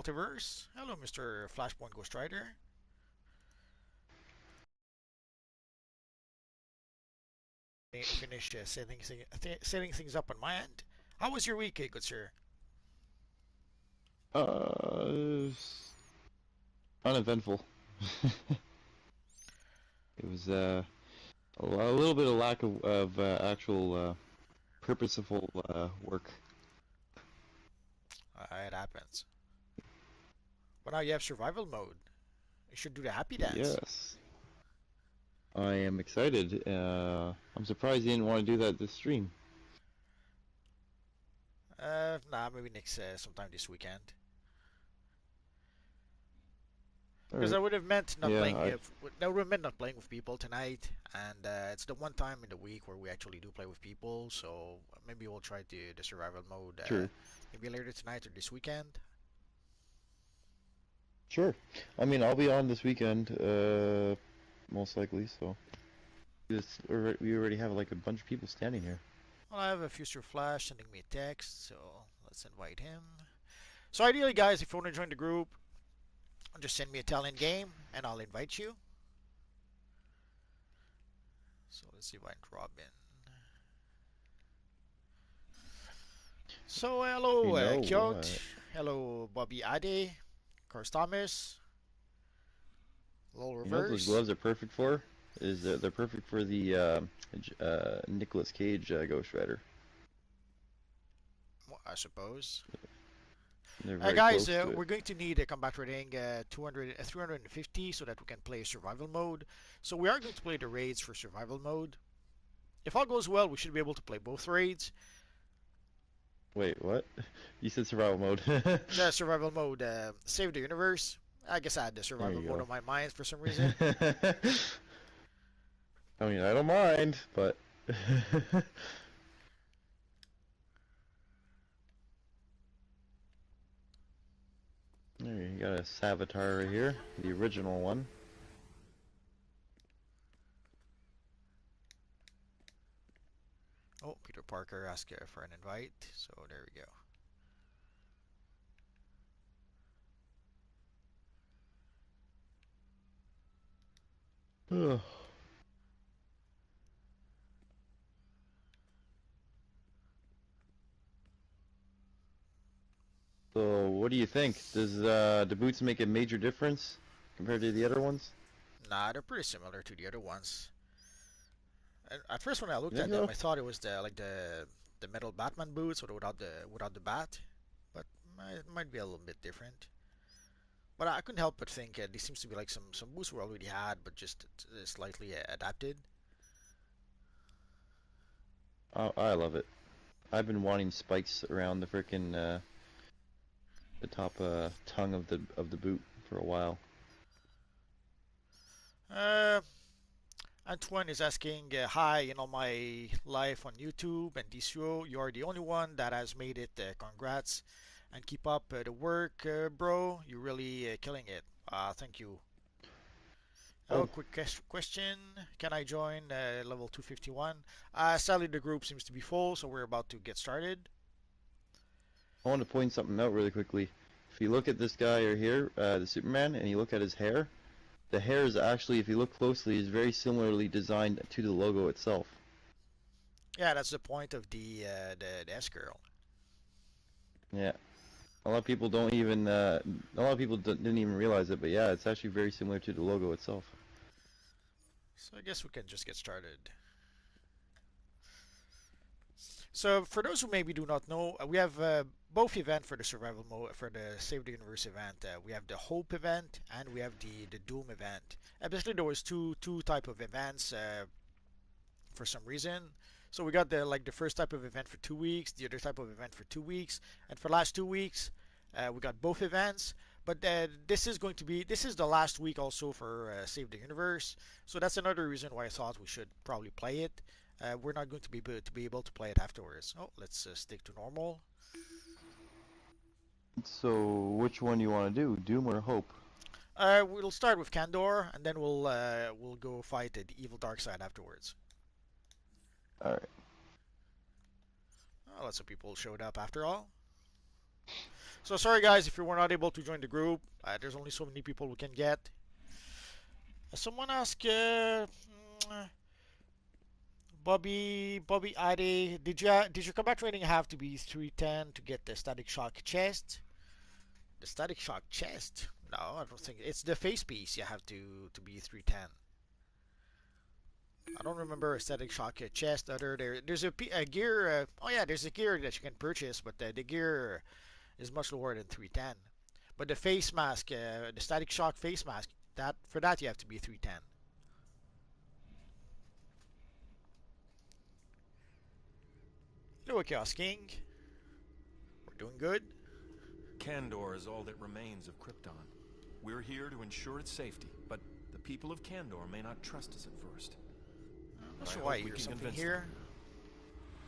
Multiverse. Hello, Mr. Flashpoint Ghost Rider. Finish setting things up on my end. How was your week, good sir? Uneventful. It was a little bit of lack of actual purposeful work. It happens. But now you have survival mode. You should do the happy dance. Yes, I am excited. I'm surprised you didn't want to do that this stream. Nah, maybe next sometime this weekend. All Because right. I would have meant not Yeah, playing. That would have meant not playing with people tonight, and it's the one time in the week where we actually do play with people. So maybe we'll try to the survival mode. true. Maybe later tonight or this weekend. Sure. I mean, I'll be on this weekend, most likely. So we already have like a bunch of people standing here. Well, I have a future flash sending me a text, so let's invite him. So ideally, guys, if you want to join the group, just send me a tell in game, and I'll invite you. So let's invite Robin. So You hello, know Kyot. what? Hello, Bobby Ade. Cars Thomas. Lol You know what those Reverse. gloves are perfect for? Is they're perfect for the Nicolas Cage Ghost Rider. Well, I suppose. They're very Guys, close to it. we're going to need a combat rating 200, 350 so that we can play survival mode. So we are going to play the raids for survival mode. If all goes well, we should be able to play both raids. Wait, what? You said survival mode. The survival mode, save the universe. I guess I had the There survival mode you on my mind for some reason. go. I mean, I don't mind, but there you got a Savitar right here, the original one. Oh, Peter Parker asked for an invite, so there we go. Ugh. So, what do you think? Does the boots make a major difference compared to the other ones? Nah, they're pretty similar to the other ones. At first, when I You looked think at them, so? I thought it was the metal Batman boots, or without the bat, but it might be a little bit different. But I couldn't help but think there seems to be like some boots we already had, but just slightly adapted. I love it. I've been wanting spikes around the frickin' the top tongue of the boot for a while. Uh, Antoine is asking, hi, in all my life on YouTube and DCUO, you are the only one that has made it. Congrats and keep up the work, bro. You're really killing it. Thank you. Oh, Oh, quick question. Can I join level 251? Sadly, the group seems to be full, so we're about to get started. I want to point something out really quickly. If you look at this guy right here, the Superman, and you look at his hair, the hair is actually, if you look closely, is very similarly designed to the logo itself. Yeah, that's the point of the S girl. Yeah, a lot of people don't even, a lot of people didn't even realize it, but yeah, it's actually very similar to the logo itself. So I guess we can just get started. So for those who maybe do not know, we have both event for the survival mode for the Save the Universe event. We have the Hope event and we have the Doom event. Basically, there was two type of events for some reason. So we got the first type of event for 2 weeks, the other type of event for 2 weeks, and for the last 2 weeks, we got both events. But this is the last week also for Save the Universe. So that's another reason why I thought we should probably play it. We're not going to be able to play it afterwards. Oh, let's stick to normal. So, which one do you want to do, Doom or Hope? We'll start with Kandor, and then we'll go fight the evil dark side afterwards. Alright. Oh, lots of people showed up after all. So sorry guys if you were not able to join the group. There's only so many people we can get. Someone asked, Bobby Ade, did your combat rating have to be 310 to get the static shock chest? The static shock chest? No, I don't think it's the face piece. You have to be 310. I don't remember a static shock chest. There's a gear. Oh yeah, there's a gear that you can purchase, but the gear is much lower than 310. But the face mask, the static shock face mask, that for that you have to be 310. Hello, Chaos King. We're doing good. Kandor is all that remains of Krypton. We're here to ensure its safety, but the people of Kandor may not trust us at first. I'm not sure why you hear something here.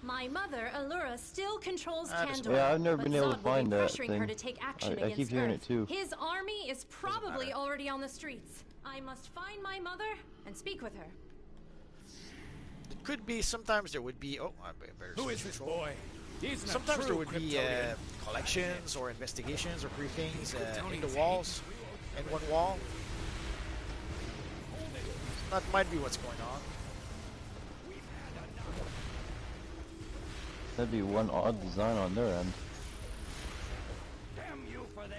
My mother, Allura, still controls Kandor. Yeah, I've never been able to find that pressuring thing. her to take action I keep hearing it too. His army is probably already on the streets. I must find my mother and speak with her. It could be. Sometimes there would be. Oh, I better. Who is this boy? Sometimes there would be collections or investigations or briefings in the walls, in one wall. That might be what's going on. That'd be one odd design on their end. Damn you for this.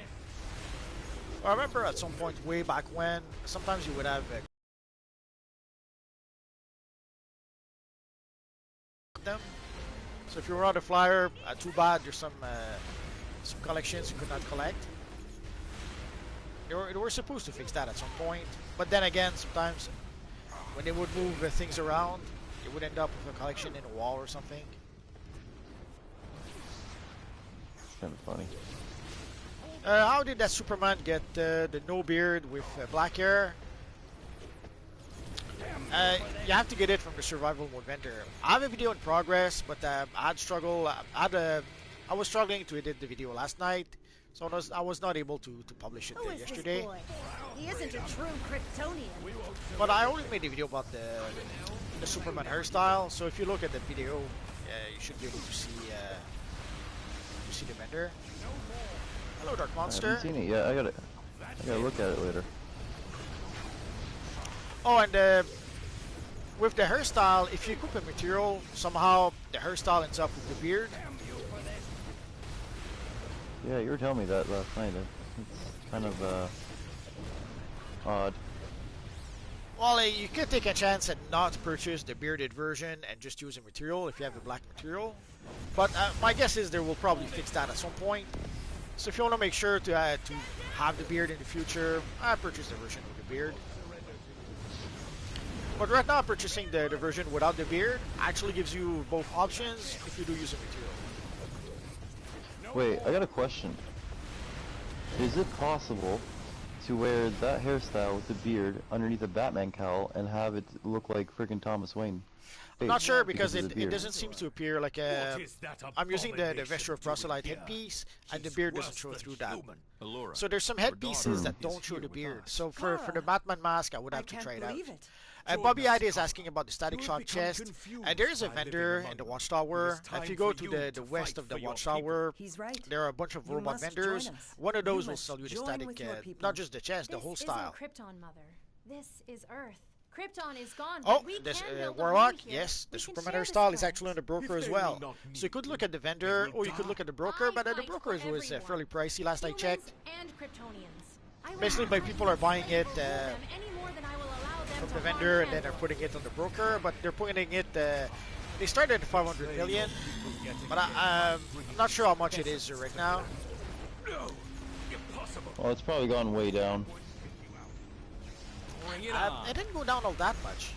Well, I remember at some point way back when, sometimes you would have them. So if you were on a flyer, too bad. There's some collections you could not collect. They were supposed to fix that at some point, but then again, sometimes when they would move things around, they would end up with a collection in a wall or something. It's kind of funny. How did that Superman get the no beard with black hair? You have to get it from the survival mode vendor. I have a video in progress, but I was struggling to edit the video last night, so I was not able to publish it yesterday. This boy? He isn't a true Kryptonian. But I only made a video about the Superman hairstyle, so if you look at the video, you should be able to see the vendor. Hello, Dark I Monster. haven't seen it yet. I gotta look at it later. Oh, and with the hairstyle, if you equip a material, somehow the hairstyle ends up with the beard. Yeah, you were telling me that last night. It's kind of odd. Well, you could take a chance and not purchase the bearded version and just use a material if you have a black material. But my guess is they will probably fix that at some point. So if you want to make sure to have the beard in the future, purchase the version with the beard. But right now, purchasing the version without the beard actually gives you both options if you do use a material. Wait, I got a question. Is it possible to wear that hairstyle with the beard underneath a Batman cowl and have it look like freaking Thomas Wayne? I'm not sure because of the it beard. doesn't seem to appear like a... I'm using the vesture of proselyte headpiece, and the beard doesn't show through that. So there's some headpieces that don't show the beard. So for the Batman mask, I would have to try it out. Bobby Ida is asking about the static shock chest. There is a vendor in the Watchtower. If you go to the west of the Watchtower, there are a bunch of robot vendors. One of those will sell you the static, not just the chest, the whole style. This isn't Krypton, Mother. This is Earth. Krypton is gone. Oh, we this can build a Warlock, home here. yes, the We can Superman share this hairstyle is planet. actually on the broker as well. So you could look at the vendor, or you could look at the broker, but the fight broker for was everyone. fairly pricey last I Humans checked. and Kryptonians. I will Basically, not my let people are buying it them any more than I will allow them from to the harm vendor, and then Kandor. they're putting it on the broker, but they're putting it, they started at 500 million, but I'm not sure how much it is right now. Well, it's probably gone way down. It didn't go down all that much.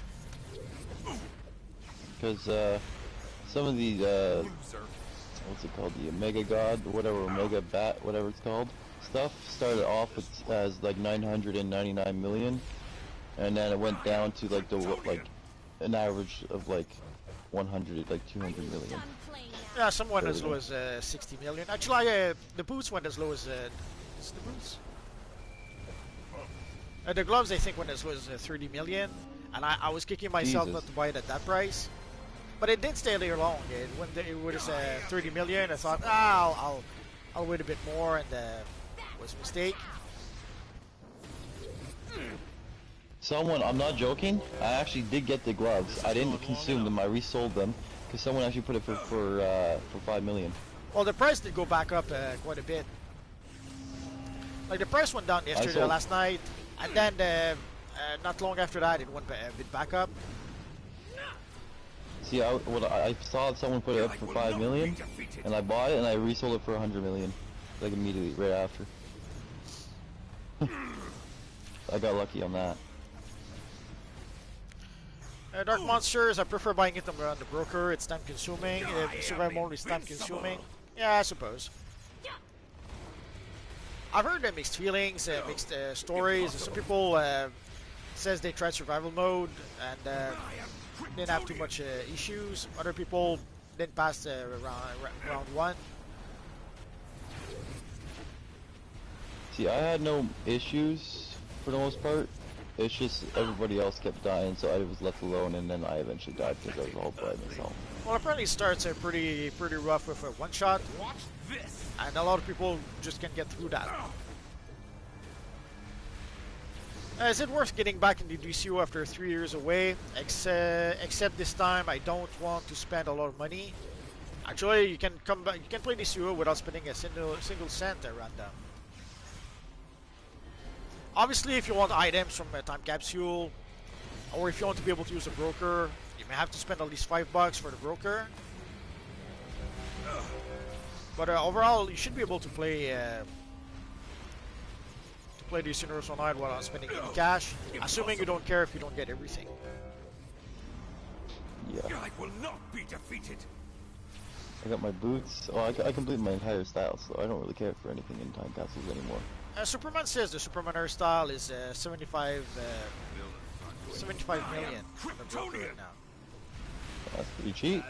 Because some of the what's it called, the Omega God, whatever, Omega Bat, whatever it's called, stuff started off with, as like 999 million, and then it went down to like an average of like 100, like 200 million. Done playing now. Yeah, some went as low as 60 million. Actually, the boots went as low as it's the boots. The gloves, I think, went as low as 30 million, and I was kicking myself Jesus. not to buy it at that price. But it did stay there long. It was 30 million. I thought, I'll I'll wait a bit more, and was a mistake. Someone, I'm not joking, I actually did get the gloves. I didn't consume them, I resold them, because someone actually put it for 5 million. Well, the price did go back up quite a bit. Like, the price went down yesterday, last night, and then not long after that, it went a bit back up. See, I saw someone put it up for 5 million, and I bought it, and I resold it for 100 million, like immediately, right after. I got lucky on that. Dark Monsters, I prefer buying it on the broker. It's time consuming. Survival mode is time consuming. Yeah, I suppose. I've heard mixed feelings, mixed stories. Some people says they tried survival mode and didn't have too much issues. Other people didn't pass round 1. See, I had no issues for the most part. It's just everybody else kept dying, so I was left alone, and then I eventually died because I was all by myself. Well, apparently starts pretty rough with a one-shot, and a lot of people just can't get through that. Is it worth getting back into DCUO after 3 years away? Except this time, I don't want to spend a lot of money. Actually, you can come back. You can play DCUO without spending a single cent at random. Obviously, if you want items from a time capsule, or if you want to be able to use a broker, you may have to spend at least $5 for the broker. But overall, you should be able to play this Universal Night without spending any cash, assuming you don't care if you don't get everything. Yeah. I will not be defeated. I got my boots. Oh, I completed my entire style, so I don't really care for anything in time capsules anymore. Superman says the Superman hairstyle is 75 million on the broker right now. That's pretty cheap.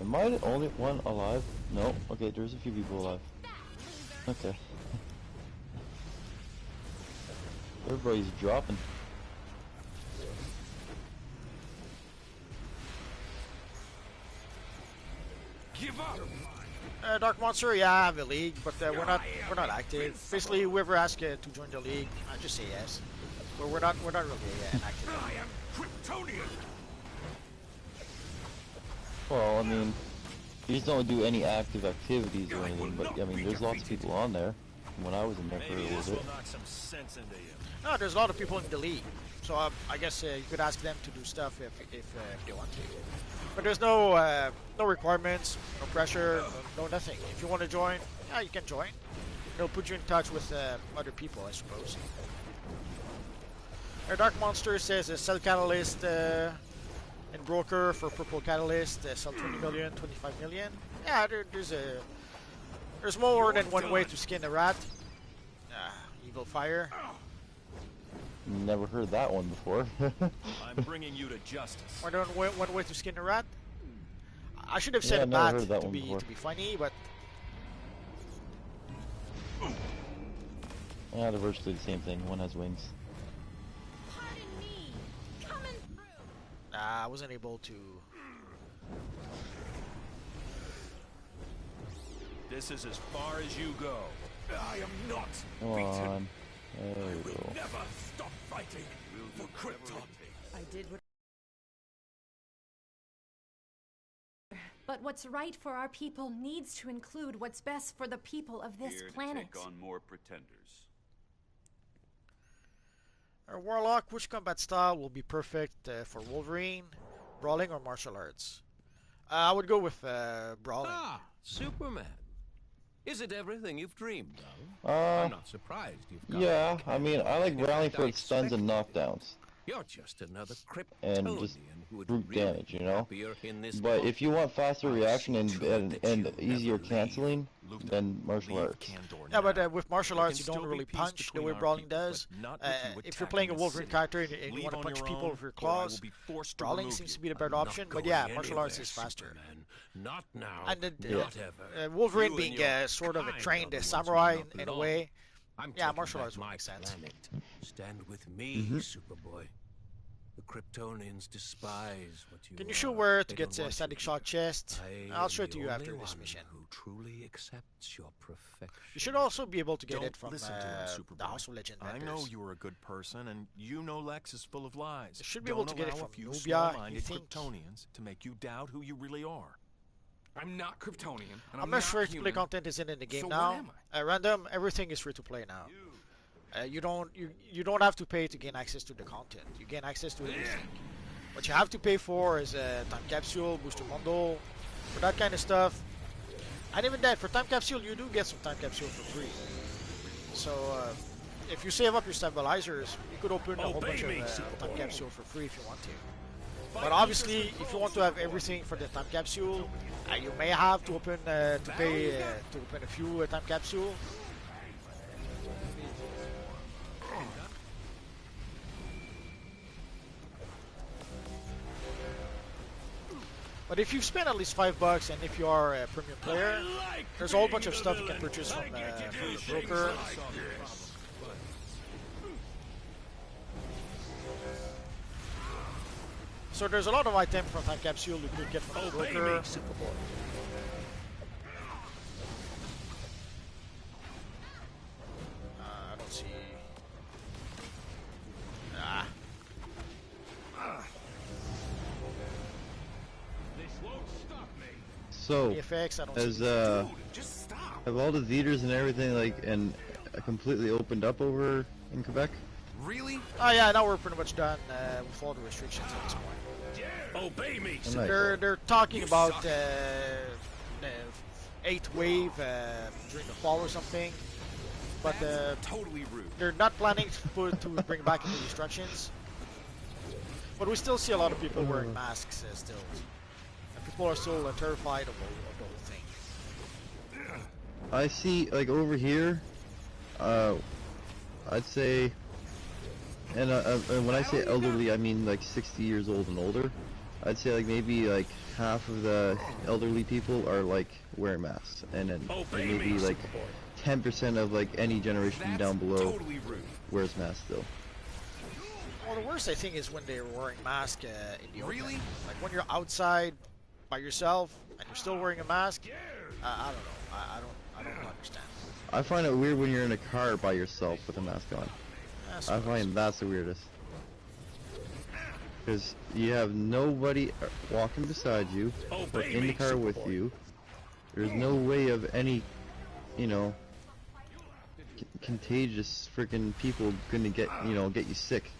Am I the only one alive? No. Okay, there's a few people alive. Okay. Everybody's dropping. Give up. Dark Monster, yeah, I have a league, but we're not active. Basically, whoever asks to join the league, I just say yes. But we're not really an active. I am Kryptonian. Well, I mean, you just don't do any active activities or anything, but I mean, there's lots of people on there. When I was in there for a little bit. No, there's a lot of people in the league, so I guess you could ask them to do stuff if they want to. But there's no requirements, no pressure, no nothing. If you want to join, yeah, you can join. They'll put you in touch with other people, I suppose. Our Dark Monster says sell catalyst and broker for purple catalyst, sell 20 million, 25 million. Yeah, there's more than one way to skin a rat. Evil fire. Never heard that one before. I'm bringing you to justice. More than one way to skin a rat. I should have said a bat to be funny, but yeah, they're virtually the same thing. One has wings. Pardon me. Coming through. I wasn't able to. This is as far as you go. I am not Come beaten. on. There I we will go. never stop fighting for Krypton. I did what... But what's right for our people needs to include what's best for the people of this planet. Take on more pretenders. Our Warlock, which combat style will be perfect for Wolverine, brawling or martial arts? I would go with brawling. Ah, Superman. Is it everything you've dreamed of? I'm not surprised you've got Yeah, I mean, I like rallying for its stuns and knockdowns. You're just another And Kryptonian just who would brute really damage, you be know? happier in this But boat. if you want faster reaction and you'll easier never leave. canceling, then martial arts. Yeah, but with martial arts, you don't really punch the way brawling does. If you're playing a Wolverine character and you want to punch people with your claws, brawling seems to be the better option. But yeah, martial arts is faster. Not now. And not ever. Wolverine You being and your sort of a kind trained are the ones who samurai don't in a belong. way. I'm Yeah, taking martial back arts would my make sense. planet. Stand with me, Superboy. The Kryptonians despise what you Can you are. show where to They get don't want static you shock chest? I I'll show am it to the you only after this one mission. Who truly accepts your perfection. You should also be able to get Don't it from listen to him, Superboy. the House of Legend I vendors. know you're a good person, and you know Lex is full of lies. You should be Don't able to get it allow from a few Nubia, small-minded you think? Kryptonians to make you doubt who you really are. I'm not Kryptonian, and I'm not sure if human. play content isn't in the game So now. what am I? Random, everything is free to play now. You don't have to pay to gain access to the content. You gain access to everything. What you have to pay for is time capsule, booster bundle, for that kind of stuff. And even that, for time capsule, you do get some time capsule for free. So if you save up your stabilizers, you could open a whole bunch of time capsule for free if you want to. But obviously, if you want to have everything for the time capsule, you may have to open to pay to open a few time capsule. But if you've spent at least $5 and if you are a premium player, there's a whole bunch of stuff you can purchase from the broker. So there's a lot of items from time capsule you could get from the broker. I don't see. Ah. So, VFX, I don't as see. Just stop. have all the theaters and everything completely opened up over in Quebec? Really? Oh yeah, now we're pretty much done with all the restrictions at this point. Obey me. Oh, nice. They're talking about 8th wave during the fall or something, but Totally rude. they're not planning to bring back any restrictions. But we still see a lot of people wearing masks still, and people are still terrified of the whole thing. I see, like over here, I'd say, and when I say elderly, I mean like 60 years old and older. I'd say like maybe like half of the elderly people are like wearing masks, and then maybe like 10% of like any generation down below Totally rude. wears masks still. Well, the worst I think is when they're wearing masks in the open. Like when you're outside by yourself and you're still wearing a mask. I don't know. I don't understand. I find it weird when you're in a car by yourself with a mask on. I find that's the weirdest. Because you have nobody walking beside you or in the car with you. There's no way of any, you know, contagious freaking people gonna get you sick.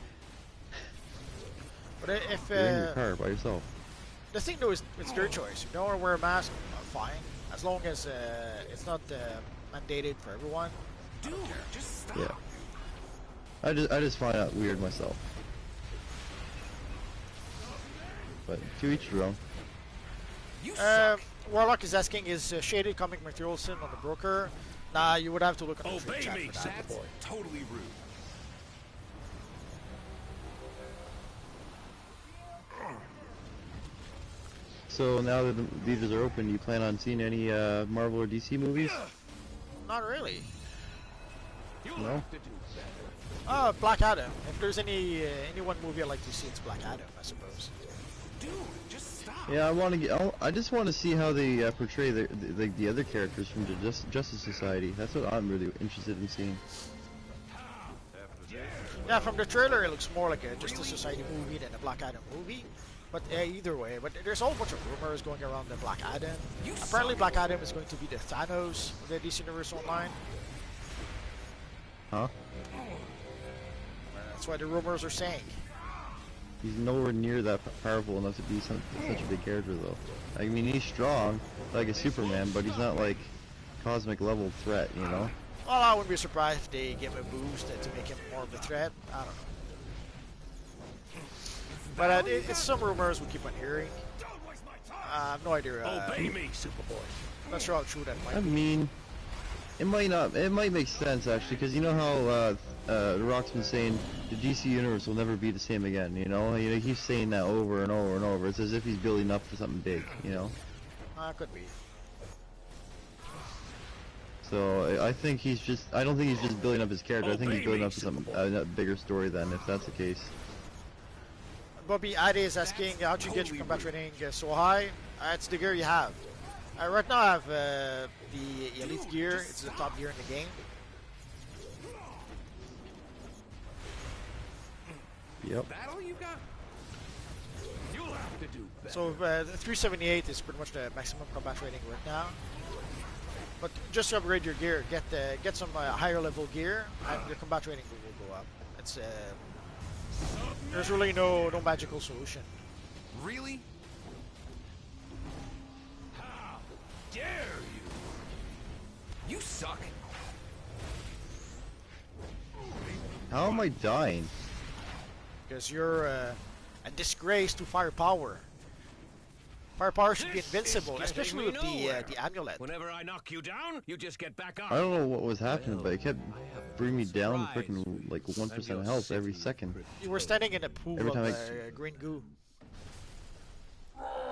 But if You're in your car by yourself. the thing though is it's their choice. If you don't want to wear a mask, fine. As long as it's not mandated for everyone. Dude, just stop. Yeah. I just find that weird myself. But to each their own. You suck. Warlock is asking, is shaded comic materials in on the broker? Nah, you would have to look on the free Obey chat me. for that. That's totally rude. So now that the theaters are open, do you plan on seeing any Marvel or DC movies? Not really. No? Black Adam. If there's any one movie I'd like to see, it's Black Adam, I suppose. Dude, just stop. Yeah, I just want to see how they portray the other characters from the Justice Society. That's what I'm really interested in seeing. Yeah, from the trailer it looks more like a Justice Society movie than a Black Adam movie. But either way, but there's a whole bunch of rumors going around the Black Adam. Apparently Black Adam is going to be the Thanos of the DC Universe Online. Huh? That's what the rumors are saying. He's nowhere near that powerful enough to be such a big character, though. I mean, he's strong, like a Superman, but he's not like cosmic level threat, you know? Well, I wouldn't be surprised if they give him a boost to make him more of a threat. I don't know. But it's some rumors we keep on hearing. I have no idea. Obey me, Superboy. Not sure how true that might I be. mean, it might not. It might make sense actually, because you know how The Rock's been saying the DC universe will never be the same again. You know, he keeps saying that over and over and over. It's as if he's building up for something big. You know. Could be. So I think he's just. I don't think he's just building up his character. I think he's building up for something a bigger story. Then, if that's the case. Bobby Ade is asking how to get your combat rating so high. It's the gear you have. Right now I have the elite gear. It's the top gear in the game. Yep. Battle you got? You'll have to do better. So the 378 is pretty much the maximum combat rating right now. But just to upgrade your gear, get some higher level gear, and your combat rating will go up. It's there's really no magical solution. Really? How dare you? You suck. How am I dying? Because you're a disgrace to firepower. Firepower should be invincible, especially with the amulet. Whenever I knock you down, you just get back up. I don't know what was happening, but it kept bringing me down freaking like 1% health every second. You were standing in a pool Every of time green goo.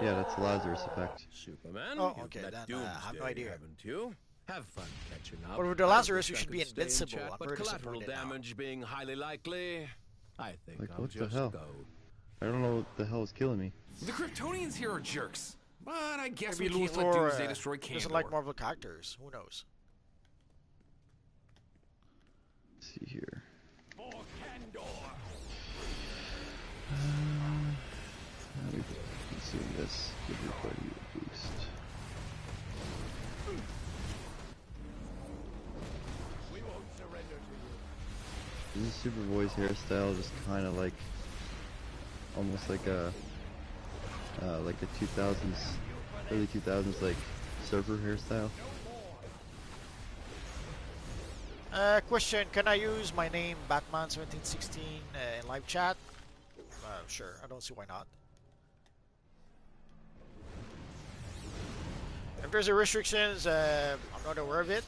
Yeah, that's the Lazarus effect. Superman, Oh, you've okay, met then, I Doomsday, have no idea. haven't you? Have fun catching up. But with the I Lazarus, wish you I should could be stay and invincible. chat, I'm but very collateral disappointed now. damage being highly likely, I think Like, I'll what the just hell? go. I don't know what the hell is killing me. The Kryptonians here are jerks. But I guess Maybe we can't let Luthor Doomsday destroy Kandor. doesn't like Marvel characters. Who knows? Let's see here. For Kandor. Let me consume this. Give everybody a boost. We won't surrender to you. This Superboy's hairstyle just kind of like, almost like a 2000s, early 2000s like surfer hairstyle. Question: can I use my name Batman1716 in live chat? Sure. I don't see why not. If there's a restrictions, I'm not aware of it.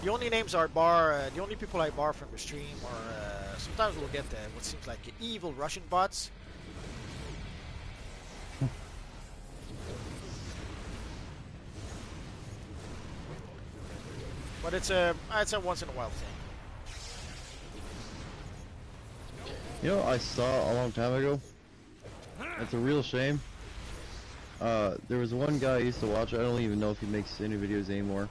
The only names I bar, the only people I bar from the stream are sometimes we'll get what seems like evil Russian bots. But it's a once in a while thing. You know, I saw a long time ago. It's a real shame. There was one guy I used to watch. I don't even know if he makes any videos anymore.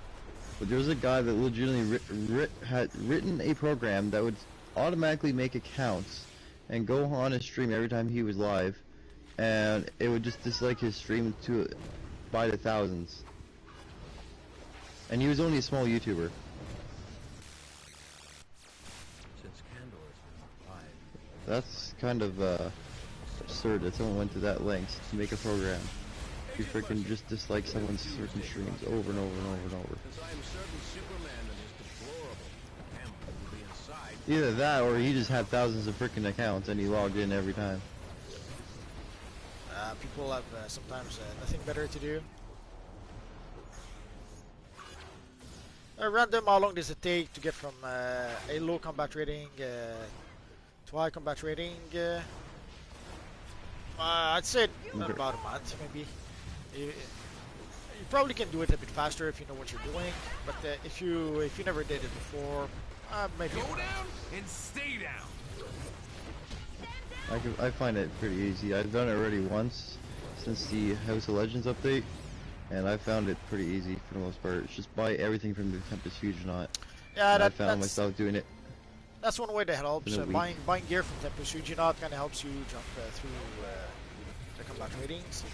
But there was a guy that legitimately had written a program that would automatically make accounts and go on his stream every time he was live, and it would just dislike his stream by the thousands. And he was only a small YouTuber. Since Kandor has been alive, That's kind of absurd that someone went to that length to make a program. You freaking just dislike someone's certain streams over and over and over and over. since I am certain Superman and his deplorable family will be inside. Either that or he just had thousands of freaking accounts and he logged in every time. People have sometimes nothing better to do. Random, how long does it take to get from a low combat rating to high combat rating? I'd say about a month, maybe. You probably can do it a bit faster if you know what you're doing, but if you never did it before, maybe. Go down and stay down. I find it pretty easy. I've done it already once since the House of Legends update, and I found it pretty easy for the most part. It's just buy everything from the Tempest Huguenot. Yeah, I found myself doing it. That's one way that helps. In a week. Buying gear from Tempest Huguenot kind of helps you jump through the combat ratings.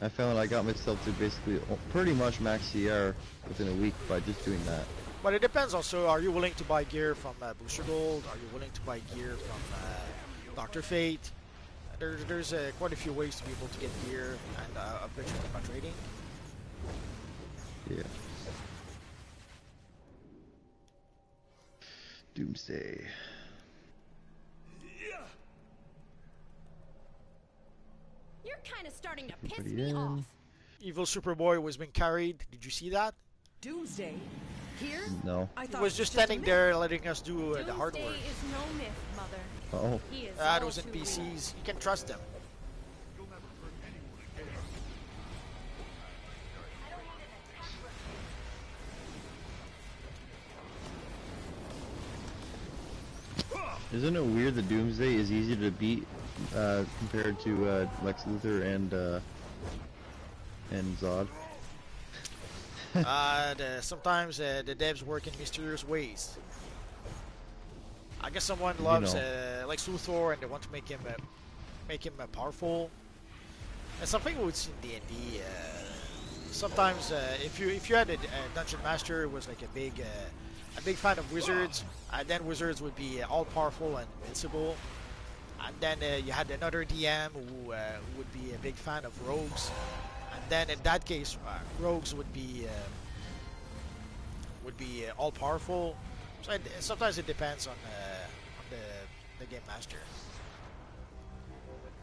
I found I got myself to basically pretty much max CR within a week by just doing that. But it depends also, are you willing to buy gear from Booster Gold? Are you willing to buy gear from Dr. Fate? There's quite a few ways to be able to get gear and upgrade your combat rating. Yeah. Doomsday. You're kind of starting to piss Everybody me in. off. Evil Superboy was being carried. Did you see that? Doomsday? Here? No. I He thought was it just a standing myth. there letting us do the hard Doomsday work. is no myth, Mother. Oh. He is That all was too NPCs. You can trust them. Isn't it weird that Doomsday is easier to beat compared to Lex Luthor and Zod? Sometimes the devs work in mysterious ways. I guess someone loves Lex Luthor and they want to make him powerful. And something we would see in D&D. Sometimes if you had a dungeon master who was like a big fan of wizards, then wizards would be all powerful and invincible. And then you had another DM who would be a big fan of rogues. And then in that case, rogues would be all powerful. So sometimes it depends on the game master.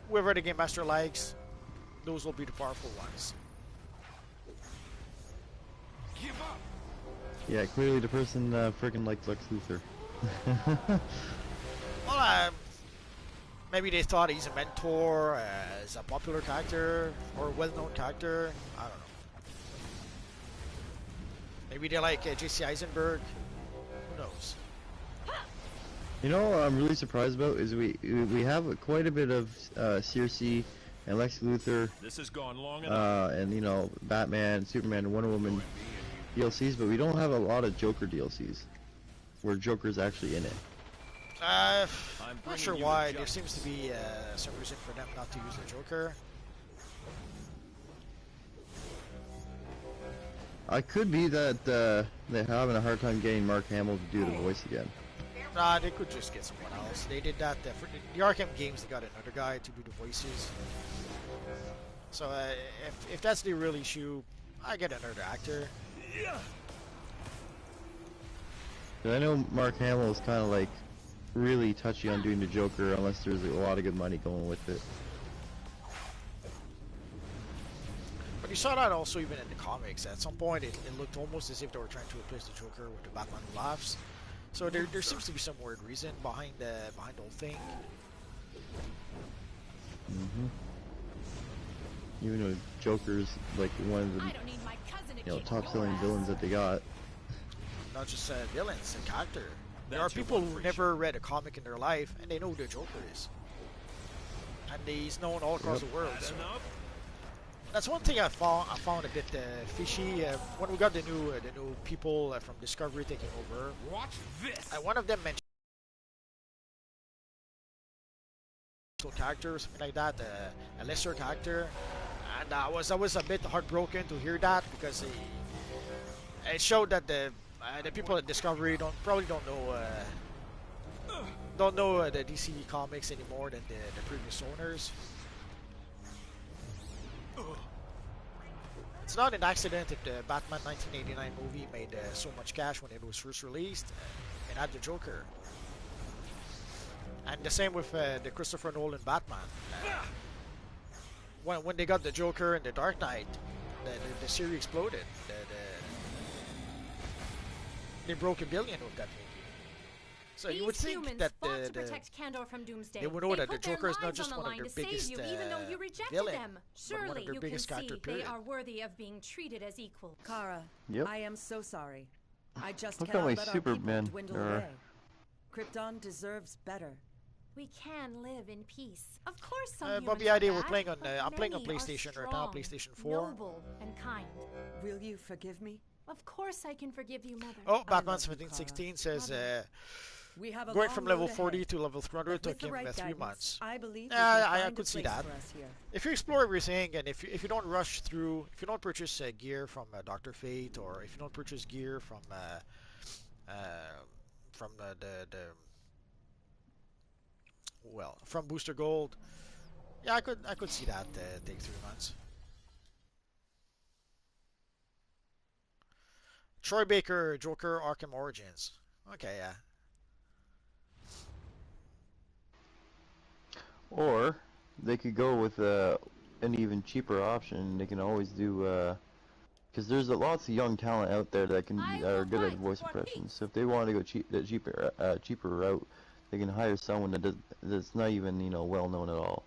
Whoever the game master likes, those will be the powerful ones. Give up. Yeah, clearly the person freaking likes Lex Luthor. Well, maybe they thought he's a mentor, is a popular character, or a well-known character. I don't know. Maybe they like J.C. Eisenberg. Who knows? You know what I'm really surprised about is we have quite a bit of Circe and Lex Luthor. This has gone long enough. And you know, Batman, Superman, and Wonder Woman DLCs, but we don't have a lot of Joker DLCs where Joker's actually in it. I'm not sure why. There seems to be some reason for them not to use the Joker. I could be that they're having a hard time getting Mark Hamill to do the voice again. Nah, they could just get someone else. They did that for the Arkham games. They got another guy to do the voices. So if that's the real issue, I get another actor. I know Mark Hamill is kind of like really touchy on doing the Joker unless there's a lot of good money going with it. But you saw that also even in the comics. At some point, it looked almost as if they were trying to replace the Joker with the Batman who laughs. So there seems to be some weird reason behind the whole thing. Even though Joker's like one of the top-selling villains that they got. Not just villains, a character. There are people who never read a comic in their life and they know who the Joker is. And he's known all across the world. So that's one thing I found a bit fishy when we got the new people from Discovery taking over. Watch this. One of them mentioned character or something like that, a lesser character, and I was a bit heartbroken to hear that because it showed that the people at Discovery probably don't know the DC comics anymore than the previous owners. It's not an accident if the Batman 1989 movie made so much cash when it was first released and had the Joker. And the same with the Christopher Nolan Batman. When they got the Joker and the Dark Knight, the series exploded. They broke $1 billion with that movie. So you would think that they would know that the Joker is not just one of their biggest villain, but one of their biggest character. They are worthy of being treated as equal. Kara, Yep. I am so sorry. I just Look at cannot my let our Superman, people dwindle or- away. Krypton deserves better. We can live in peace. Of course, some humans Bobby are ID, bad, we're playing on. but I'm playing on many are PlayStation right now, strong, PlayStation 4. noble and kind. Will you forgive me? Of course, I can forgive you, Mother. Oh, Batman love you, 1716 says We have a going long from road level ahead, 40 to level 300 but with took the him right 3 guidance, months. I believe we Yeah, can I find could a see place that. for us here. If you explore everything and if you don't rush through, if you don't purchase gear from Doctor Fate, or if you don't purchase gear from from Booster Gold, yeah, I could see that take 3 months. Troy Baker, Joker, Arkham Origins. Okay, yeah. Or they could go with an even cheaper option. They can always do because there's lots of young talent out there that are good at voice impressions. So if they want to go cheaper route, they can hire someone that's not even well known at all.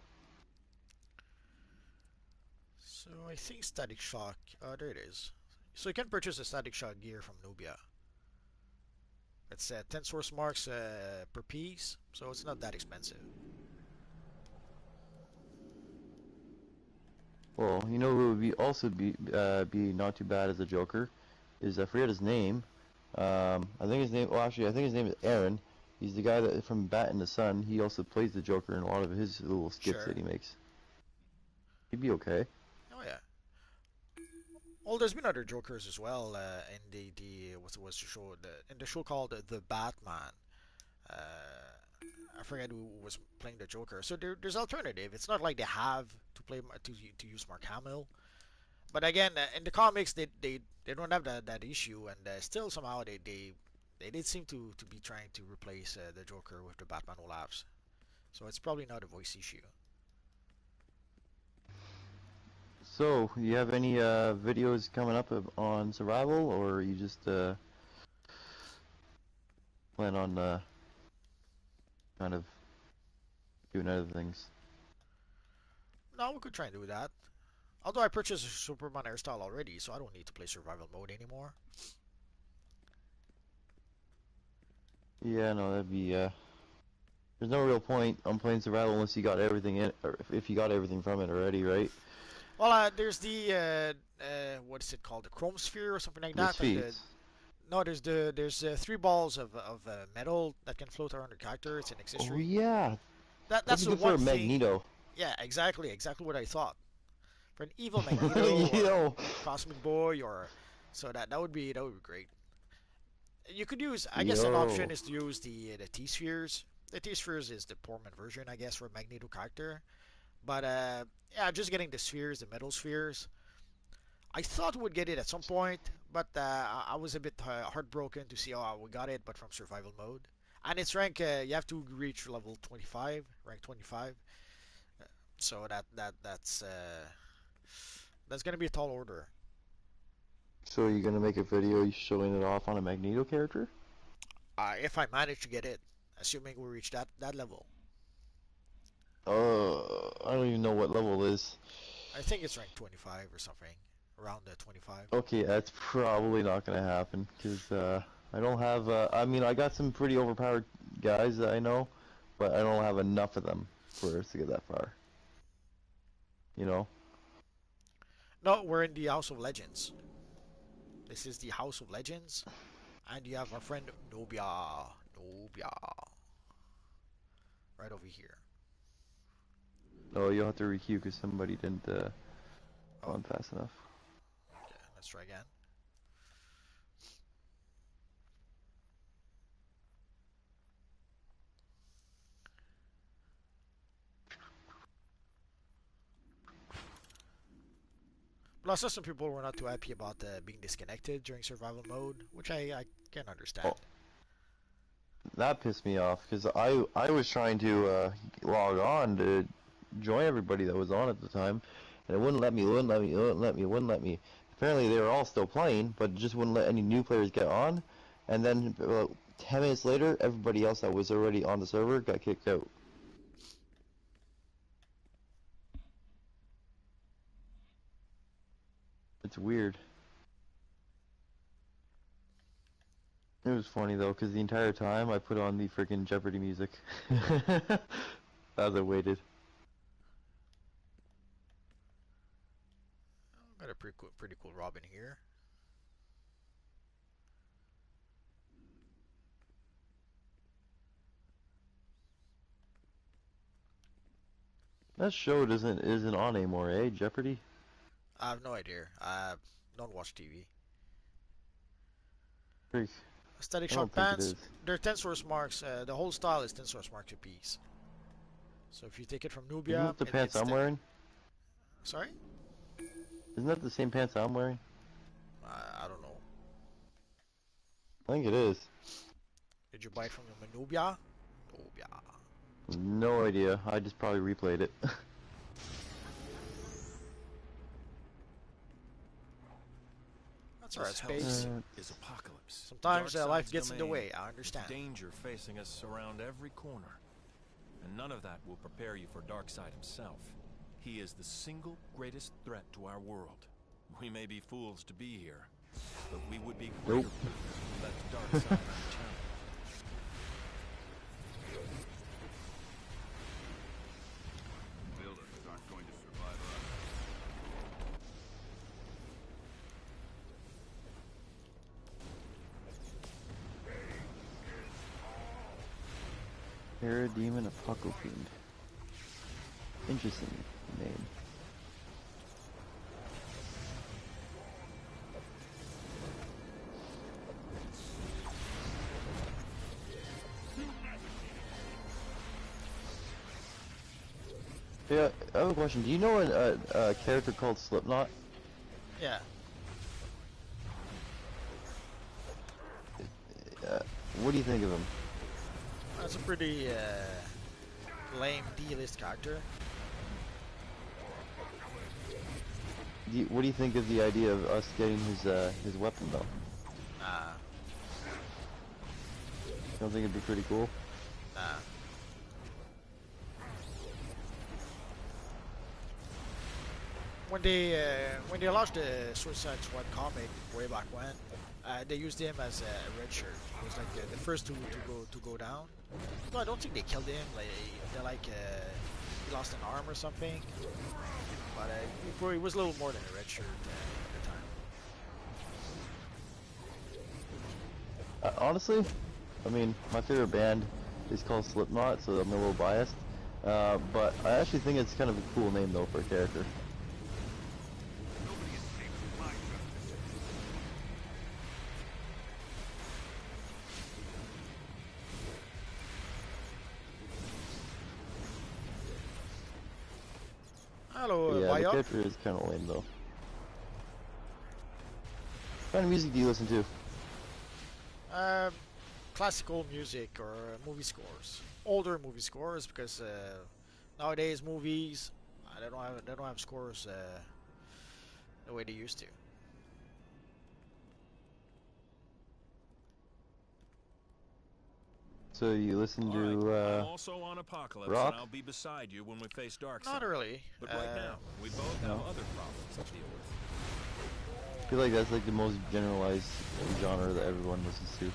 So I think Static Shock. There it is. So you can purchase the Static Shock gear from Nubia. It's 10 source marks per piece, so it's not that expensive. Well, you know who would be also be not too bad as a Joker is I forget his name. I think his name. Well, actually, I think his name is Aaron. He's the guy that from Bat in the Sun. He also plays the Joker in a lot of his little skits Sure. that he makes. He'd be okay. Oh yeah. Well, there's been other Jokers as well in the what's the show in the show called The Batman. I forget who was playing the Joker. So there's alternative. It's not like they have to play to use Mark Hamill. But again, in the comics, they don't have that issue, and still somehow they did seem to be trying to replace the Joker with the Batman who laughs. So it's probably not a voice issue. So, you have any videos coming up on survival, or you just plan on kind of doing other things? No, we could try and do that. Although I purchased a Superman hairstyle already, so I don't need to play survival mode anymore. Yeah, no, that'd be there's no real point on playing survival unless you got everything in, or if you got everything from it already, right? Well, there's the what is it called, the Chrome Sphere or something like The that. spheres. No, there's 3 balls of metal that can float around the character. It's an Oh accessory. yeah, That's that'd the be good for one a thing. Magneto. Yeah, exactly what I thought. For an evil Magneto or Magneto. Cosmic Boy or so that would be great. You could use, I guess, an Yo. option is to use the T spheres. The T spheres is the poor man version, I guess, for a Magneto character. But yeah, just getting the spheres, the metal spheres. I thought we'd get it at some point, but I was a bit heartbroken to see how we got it, but from survival mode. And it's rank, you have to reach level 25, rank 25. So that's gonna be a tall order. So you're gonna make a video showing it off on a Magneto character? If I manage to get it, assuming we reach that level. I don't even know what level it is. I think it's rank 25 or something, around the 25. Okay, that's probably not gonna happen because I don't have. I mean, I got some pretty overpowered guys that I know, but I don't have enough of them for us to get that far. You know? No, we're in the House of Legends. This is the House of Legends, and you have our friend Nobia, right over here. Oh, you'll have to requeue because somebody didn't go Oh, on fast enough. okay, let's try again. Plus, some people were not too happy about being disconnected during survival mode, which I can understand. Oh, that pissed me off because I was trying to log on to join everybody that was on at the time, and it wouldn't let me, wouldn't let me. Apparently they were all still playing, but it just wouldn't let any new players get on. And then about 10 minutes later, everybody else that was already on the server got kicked out. It's weird. It was funny though, because the entire time I put on the freaking Jeopardy music as I waited. Got a pretty cool Robin here. That show isn't on anymore, eh? Jeopardy? I have no idea. I don't watch TV. Freak. Static I Shock don't think it pants. is. They're 10 source marks. The whole style is 10 source marks a piece. So if you take it from Isn't Nubia, that the pants it's I'm wearing? Sorry? Isn't that the same pants I'm wearing? I don't know. I think it is. Did you buy it from the Nubia? Nubia. No idea. I just probably replayed it. That's alright, This Space. hellscape is apocalypse. Sometimes Darkseid's life gets in the domain, way, I understand. Danger facing us around every corner. And none of that will prepare you for Darkseid himself. He is the single greatest threat to our world. We may be fools to be here, but we would be greater Nope. fools to let Darkseid challenge. Parademon Apocofiend. Interesting name. Yeah, I have a question. Do you know a character called Slipknot? Yeah. What do you think of him? That's a pretty lame D-list character. What do you think of the idea of us getting his weapon though? Nah. You don't think it'd be pretty cool? Nah. When they launched the Suicide Squad comic way back when, they used him as a red shirt. He was like the first to go down. No, I don't think they killed him. Like he lost an arm or something. But he was a little more than a red shirt at the time. Honestly, I mean, my favorite band is called Slipknot, so I'm a little biased. But I actually think it's kind of a cool name though for a character. Hello, yeah, the Vaya. character is kind of lame though. What kind of music do you listen to? Classical music or movie scores. Older movie scores because nowadays movies they don't have scores the way they used to. So you listen to I'm also on Apocalypse, rock? and I'll be beside you when we face Darkseid. Not really. But right now, we both have other problems to deal with. I feel like that's like the most generalized genre that everyone listens to.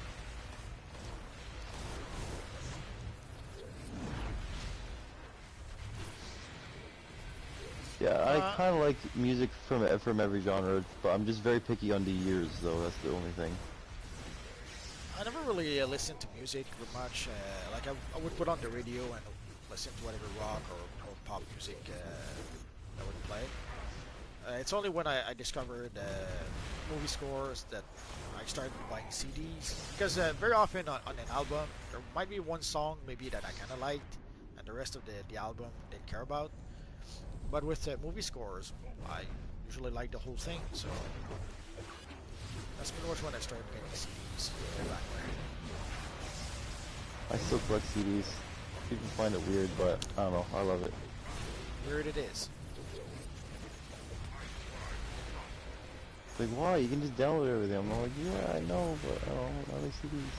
Yeah, I kind of like music from every genre, but I'm just very picky on the years, though. That's the only thing. I never really listened to music much. Like I would put on the radio and listen to whatever rock or pop music that would play. It's only when I discovered movie scores that I started buying CDs. Because very often on an album, there might be one song maybe that I kind of liked, and the rest of the album I didn't care about. But with movie scores, I usually like the whole thing, so that's pretty much when I started getting CDs. I still collect CDs. People find it weird, but I don't know. I love it. Weird it is. It's like, why? You can just download everything. I'm like, yeah, I know, but I don't like CDs.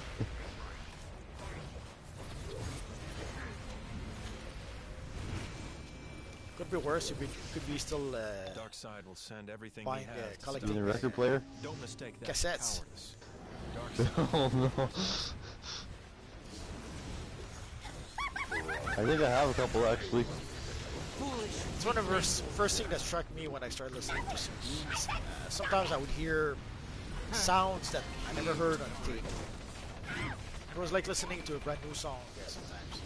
Could be worse. It could be still Darkseid will send everything buying he has to collecting You mean a record player? Don't mistake that cassettes. cowardice. Oh no. I think I have a couple actually. It's one of the first thing that struck me when I started listening to CDs. Sometimes I would hear sounds that I never heard on tape. It was like listening to a brand new song sometimes.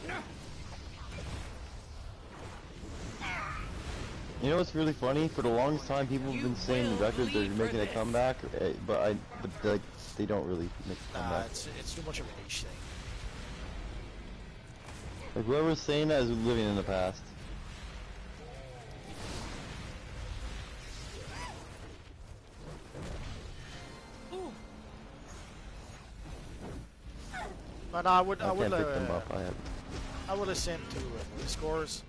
You know what's really funny? For the longest time, people have been saying records are making a comeback, but like they don't really make a comeback. It's too much of a niche thing. Like whoever's saying that is living in the past. But I would can't pick them up. I would listen to movie scores,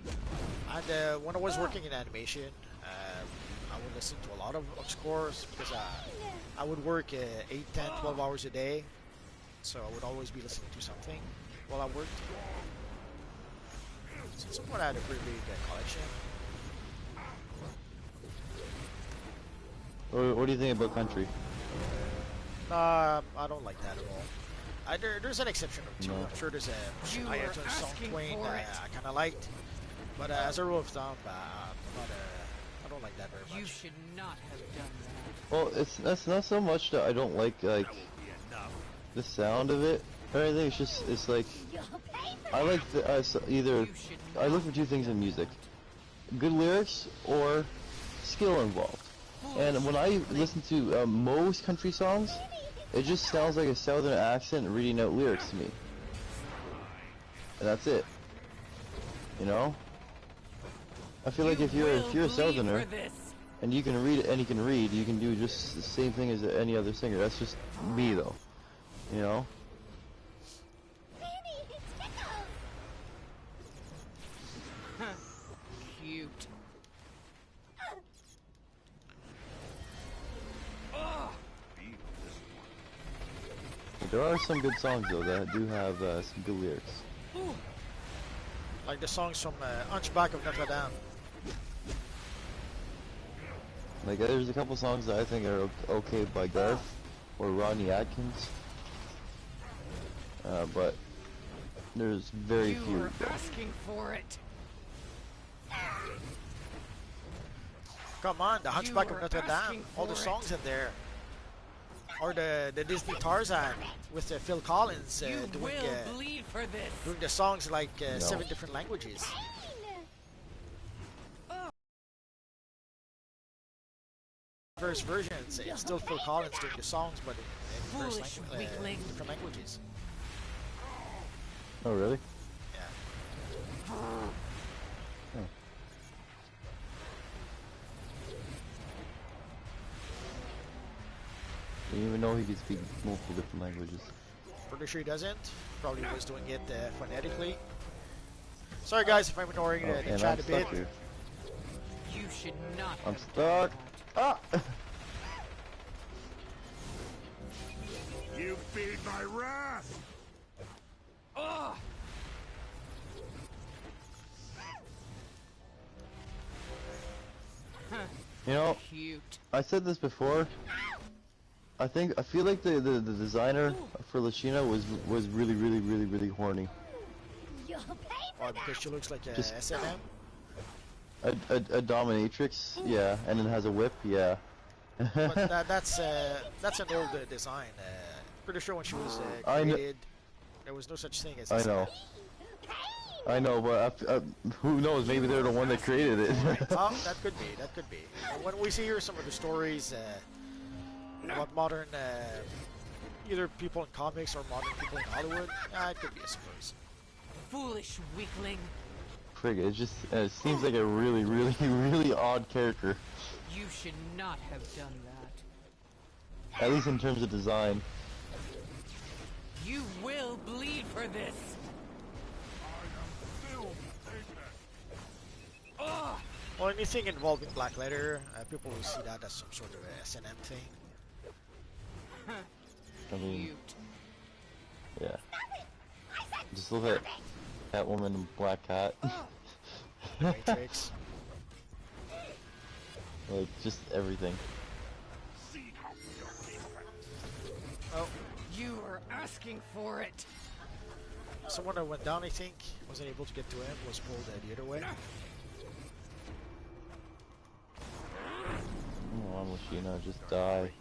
and when I was working in animation, I would listen to a lot of scores because I would work 8, 10, 12 hours a day, so I would always be listening to something while I worked. So at some point I had a pretty big collection. What do you think about country? I don't like that at all. There's an exception or two. No. I'm sure there's a song Twain that I kind of liked, but as a rule of thumb, I don't like that very much. You should not have done that. Well, that's not so much that I don't like the sound of it. But I think it's like, I like the, either, I look for two things in music. Good lyrics or skill involved. And when I listen to most country songs, it just sounds like a southern accent reading out lyrics to me. And that's it. You know? I feel like if you're a southerner and you can read and you can do just the same thing as any other singer. That's just me though. You know? Cute. There are some good songs though that do have some good lyrics. Like the songs from Hunchback of Notre Dame. Like there's a couple songs that I think are okay by Garth or Rodney Atkins, but there's very few. You were asking for it. Come on, the Hunchback of Notre Dame. All the songs in there. Or the Disney Tarzan with Phil Collins doing the songs like 7 different languages. First versions, it's still Phil Collins doing the songs, but in different languages. Oh really? Yeah. Oh. Didn't even know he could speak multiple different languages. Pretty sure he doesn't. Probably was doing it phonetically. Sorry guys if I'm ignoring the chat a bit. Here. You should not. I'm stuck. Ah! You feed my wrath. You know, Cute. I said this before. I feel like the designer for Lashina was really horny. Oh, because she looks like a Just- SNM. A dominatrix, yeah, and then has a whip, yeah. But that's an old design. Pretty sure when she was created, there was no such thing as I SNM. know. I know, but who knows? Maybe they're the one that created it. Oh, that could be. That could be. When we see here some of the stories about modern, either people in comics or modern people in Hollywood, it could be, I suppose. Foolish weakling. Frig, it seems like a really odd character. You should not have done that. At least in terms of design. You will bleed for this. Well, anything involving black leather, people will see that as some sort of a SNM thing. I mean, Cute. yeah. Just look at Catwoman and Black Cat. Matrix. Like, just everything. Oh, You were asking for it. someone that went down, I think, wasn't able to get to him, was pulled the other way. Come on, Lashina, just die.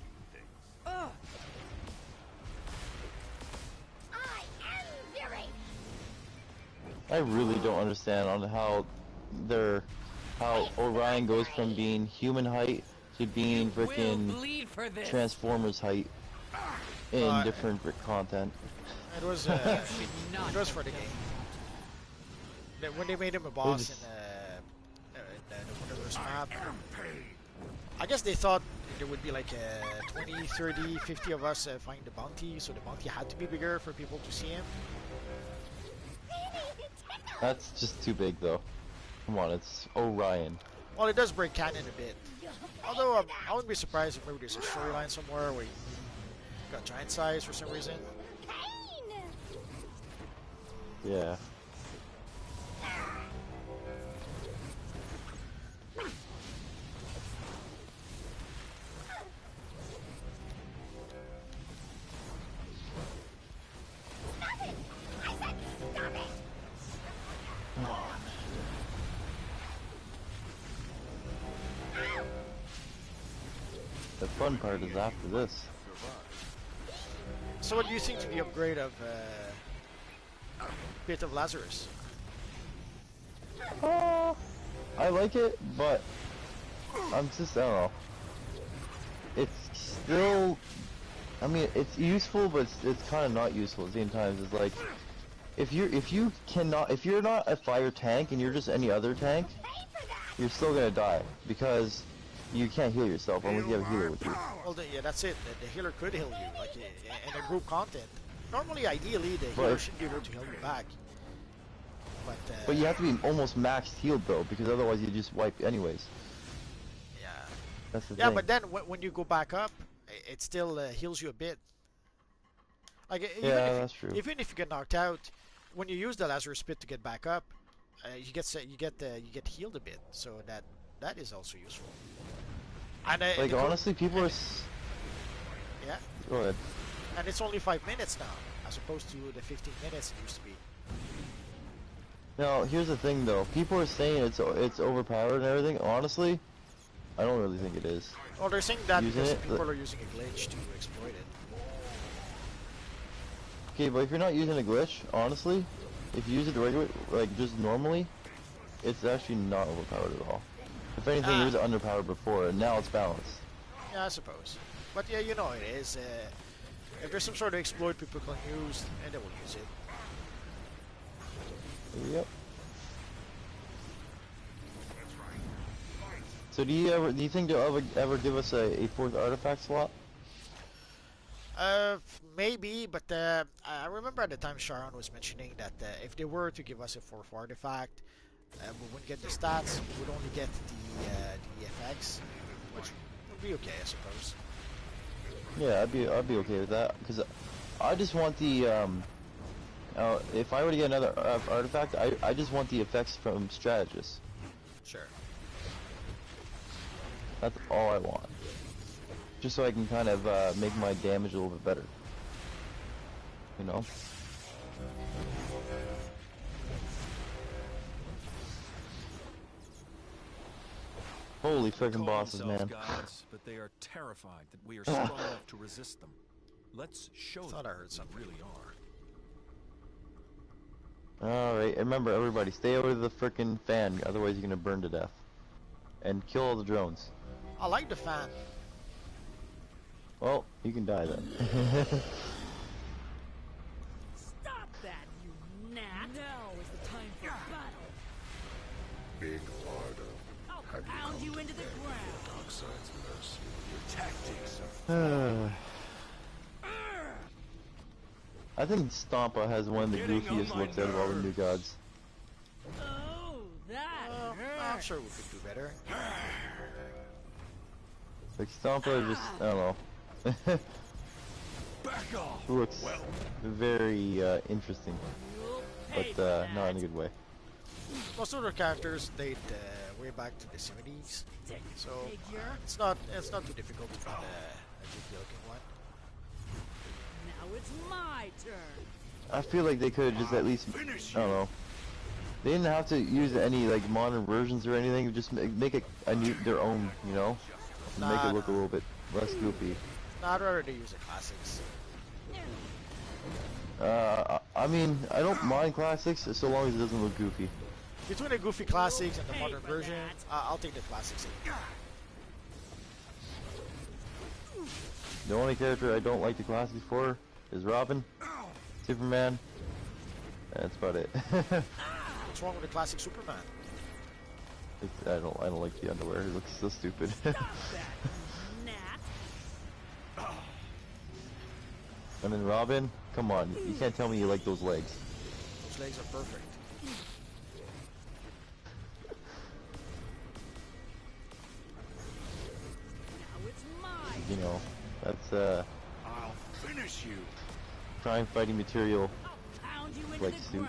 I really don't understand on how Orion goes from being human height to being freaking Transformers height in different content. It was for the game. When they made him a boss in the Multiverse map, I guess they thought there would be like 20, 30, 50 of us find the bounty, so the bounty had to be bigger for people to see him. That's just too big though. Come on, it's Orion. Well, it does break canon a bit. Although I wouldn't be surprised if maybe there's a storyline somewhere where he got giant size for some reason. Yeah. The fun part is after this. So what do you think to the upgrade of Bit of Lazarus? I like it, but I don't know. It's still, I mean, it's useful, but it's kind of not useful at the same time. It's like, if you're not a fire tank and you're just any other tank, you're still gonna die because you can't heal yourself unless you have a healer with you. Well, yeah, that's it. The healer could heal you, like in a group content. Normally, ideally, the healer should be able to heal you back. But you have to be almost maxed healed though, because otherwise you just wipe anyways. Yeah. That's the yeah, thing. but then when you go back up, it still heals you a bit. Like that's true. Even if you get knocked out, when you use the Lazarus Bit to get back up, you get healed a bit. So that is also useful. And like honestly, people are. Yeah. Go ahead. And it's only 5 minutes now, as opposed to the 15 minutes it used to be. Now, here's the thing though. People are saying it's overpowered and everything. Honestly, I don't really think it is. Well, they're saying that because people are using a glitch to exploit it. Okay, but if you're not using a glitch, honestly, if you use it regular, like just normally, it's actually not overpowered at all. If anything, it was underpowered before, and now it's balanced. Yeah, I suppose. But yeah, you know it is. If there's some sort of exploit people can use, and they will use it. Yep. So do you think they'll ever give us a fourth artifact slot? Maybe, but I remember at the time Sharon was mentioning that if they were to give us a fourth artifact, we wouldn't get the stats, we would only get the effects, which would be okay, I suppose. Yeah, I'd be okay with that, because I just want the if I were to get another artifact, I just want the effects from strategists. Sure. That's all I want. Just so I can kind of make my damage a little bit better. You know? Holy frickin' bosses, man. Gods, but they are terrified that we are strong enough to resist them. Let's show them I heard something. we really are. Alright, remember everybody, stay out of the frickin' fan, otherwise you're gonna burn to death. And kill all the drones. I like the fan. Well, you can die then. Stop that, you gnat! Now is the time for battle. Big harder. I'll pound you into the ground. Darkseid's mercy. Your tactics are I think Stompa has one of the goofiest looks out of all the new gods. Oh, that I'm sure we could do better. Like Stompa just, I don't know. back off. Looks very interesting, but not in a good way. Most of their characters date way back to the 70s, so it's not too difficult to find a good looking one. Now it's my turn. I feel like they could just at least, I don't know. They didn't have to use any like modern versions or anything. Just make it their own, you know, make it look a little bit less goofy. I'd rather they use the classics. I mean, I don't mind classics so long as it doesn't look goofy. Between the goofy classics and the modern version, I'll take the classics. The only character I don't like the classics for is Robin, Superman. That's about it. What's wrong with the classic Superman? I don't like the underwear. It looks so stupid. And then Robin, come on, you can't tell me you like those legs. Those legs are perfect. You know, that's I'll finish you. crime fighting material, like suit.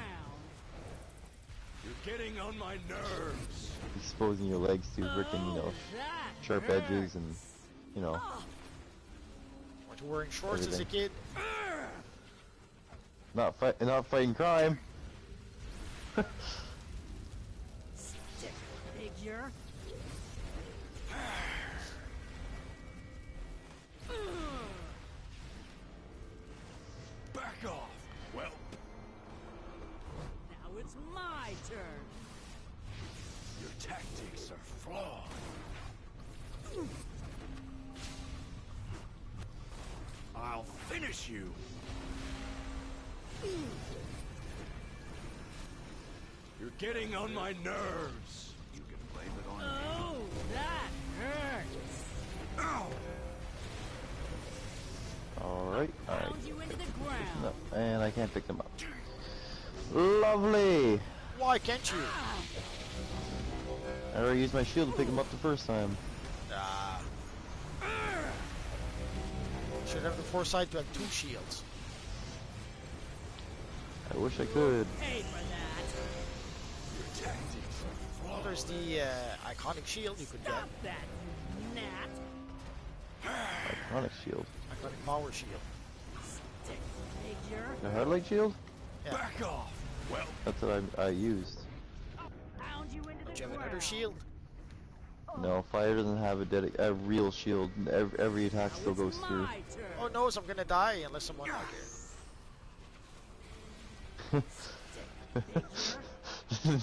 You're getting on my nerves. Exposing your legs to freaking, you know, sharp edges and, you know. Weren't you wearing shorts as a kid? Not fighting crime. Stick figure. my turn. Your tactics are flawed. I'll finish you. You're getting on my nerves. You can blame it on me. Oh, that hurts. Ow! Alright, alright. Pound you into the ground. No, and I can't pick them up. Lovely! Why can't you? I already used my shield to pick them up the first time. Ah. Should have the foresight to have 2 shields. I wish I could. Pay for that. Your tactics are Well, flawed. there's the iconic shield you could get. Stop that, you gnat. Iconic shield. Iconic power shield. Stick figure. The headlight shield? Yeah. Back off. Well, That's what I used. Pound you into the Do you have ground. another shield? No, fire doesn't have a real shield. Every attack Now still it's goes through. my turn. Oh no, so I'm gonna die unless someone like it.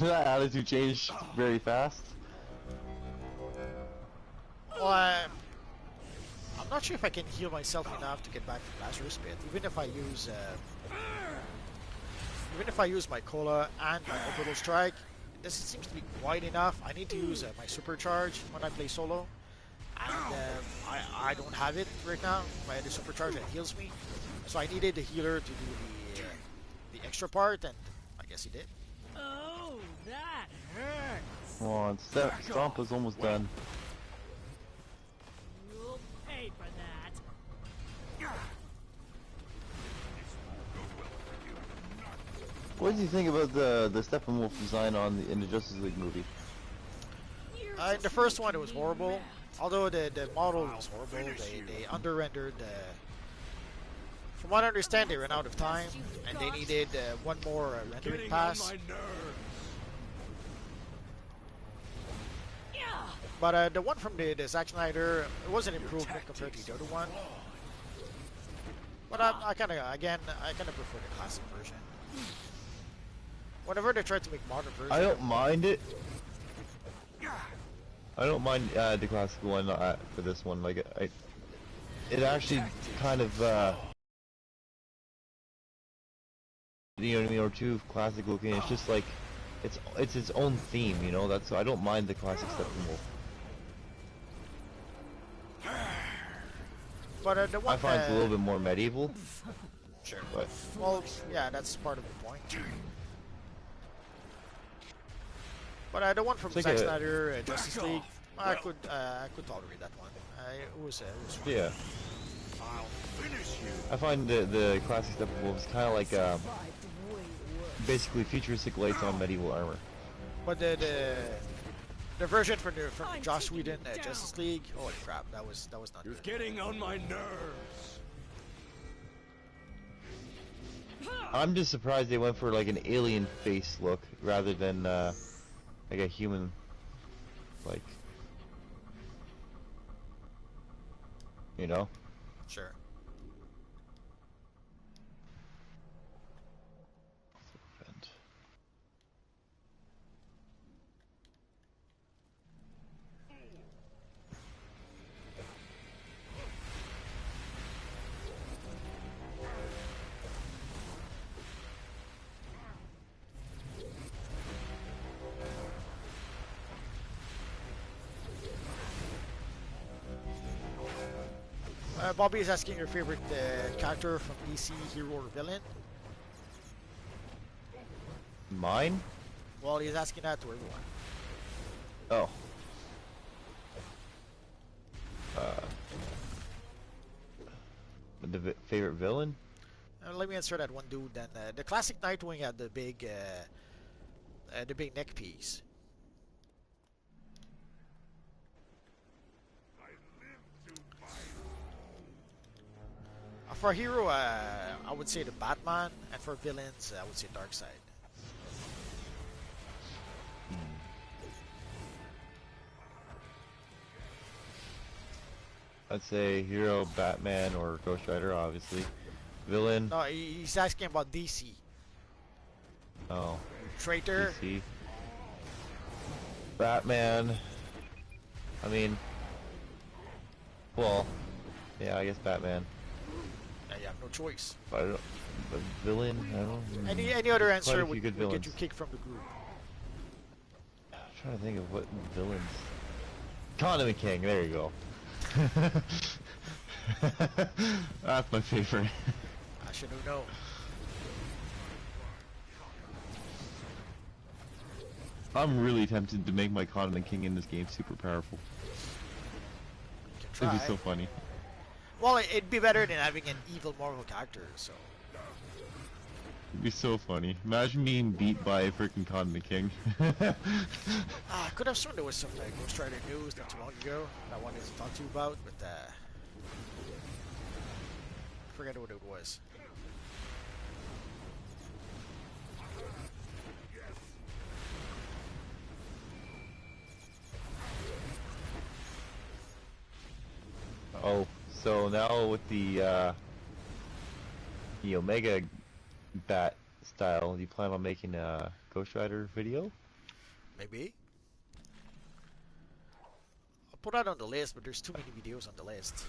That attitude changed very fast. Well, I'm not sure if I can heal myself enough to get back to Lazarus Bit. Even if I use my cola and my orbital strike, this seems to be quite enough. I need to use my supercharge when I play solo, and I don't have it right now. My other supercharge that heals me, so I needed the healer to do the extra part, and I guess he did. Oh, that hurts. Come on, Stomp is almost done. You'll pay for that. What did you think about the Steppenwolf design in the Justice League movie? In the first one, it was horrible. Although the model was horrible, they under-rendered. From what I understand, they ran out of time, and they needed one more rendering getting pass. on my nerves. But the one from the Zack Snyder, it was an improvement compared to the other one. But I kind of prefer the classic version. Whenever they try to make modern version, I don't mind it. I don't mind the classic one for this one. Like it actually kind of you know what I mean, or too classic looking. It's just like it's its own theme, you know. That's I don't mind the classic Steppenwolf. But the one I find it's a little bit more medieval. Sure. But Well, yeah, that's part of the point. But the one from It's Zack like a- Snyder, Justice Back League, off. I could tolerate that one. It was fun. yeah, I'll finish you. I find the classic Steppenwolf is kind of like basically futuristic lights on medieval armor. But the version from the Joss Whedon Justice League, holy crap, that was not You're good. getting on my nerves. I'm just surprised they went for like an alien face look rather than like a human, like, you know. Sure. Bobby is asking your favorite character from DC, hero or villain. Mine? Well, he's asking that to everyone. Oh. The favorite villain? Let me answer that one dude then. The classic Nightwing had the big neck piece. For a hero, I would say the Batman, and for villains, I would say Darkseid. I'd say hero, Batman, or Ghost Rider, obviously. Villain? No, he's asking about DC. Oh. Traitor. DC. Batman. I mean, well, yeah, I guess Batman. Yeah, you have no choice. But I don't. But villain, I don't know. Any other Quite answer a few would good get villains. you kicked from the group. I'm trying to think of what villains. Condiment King, there you go. That's my favorite. I should have known. I'm really tempted to make my Condiment King in this game super powerful. You can It'd try. be so funny. Well, it'd be better than having an evil Marvel character, so. It'd be so funny. Imagine being beat by a freaking Condiment King. I could have sworn there was some Ghost Rider news not too long ago that I wanted to talk to you about, but I forget what it was. Oh, so now with the Omega Bat style, do you plan on making a Ghost Rider video? Maybe. I'll put that on the list, but there's too many videos on the list.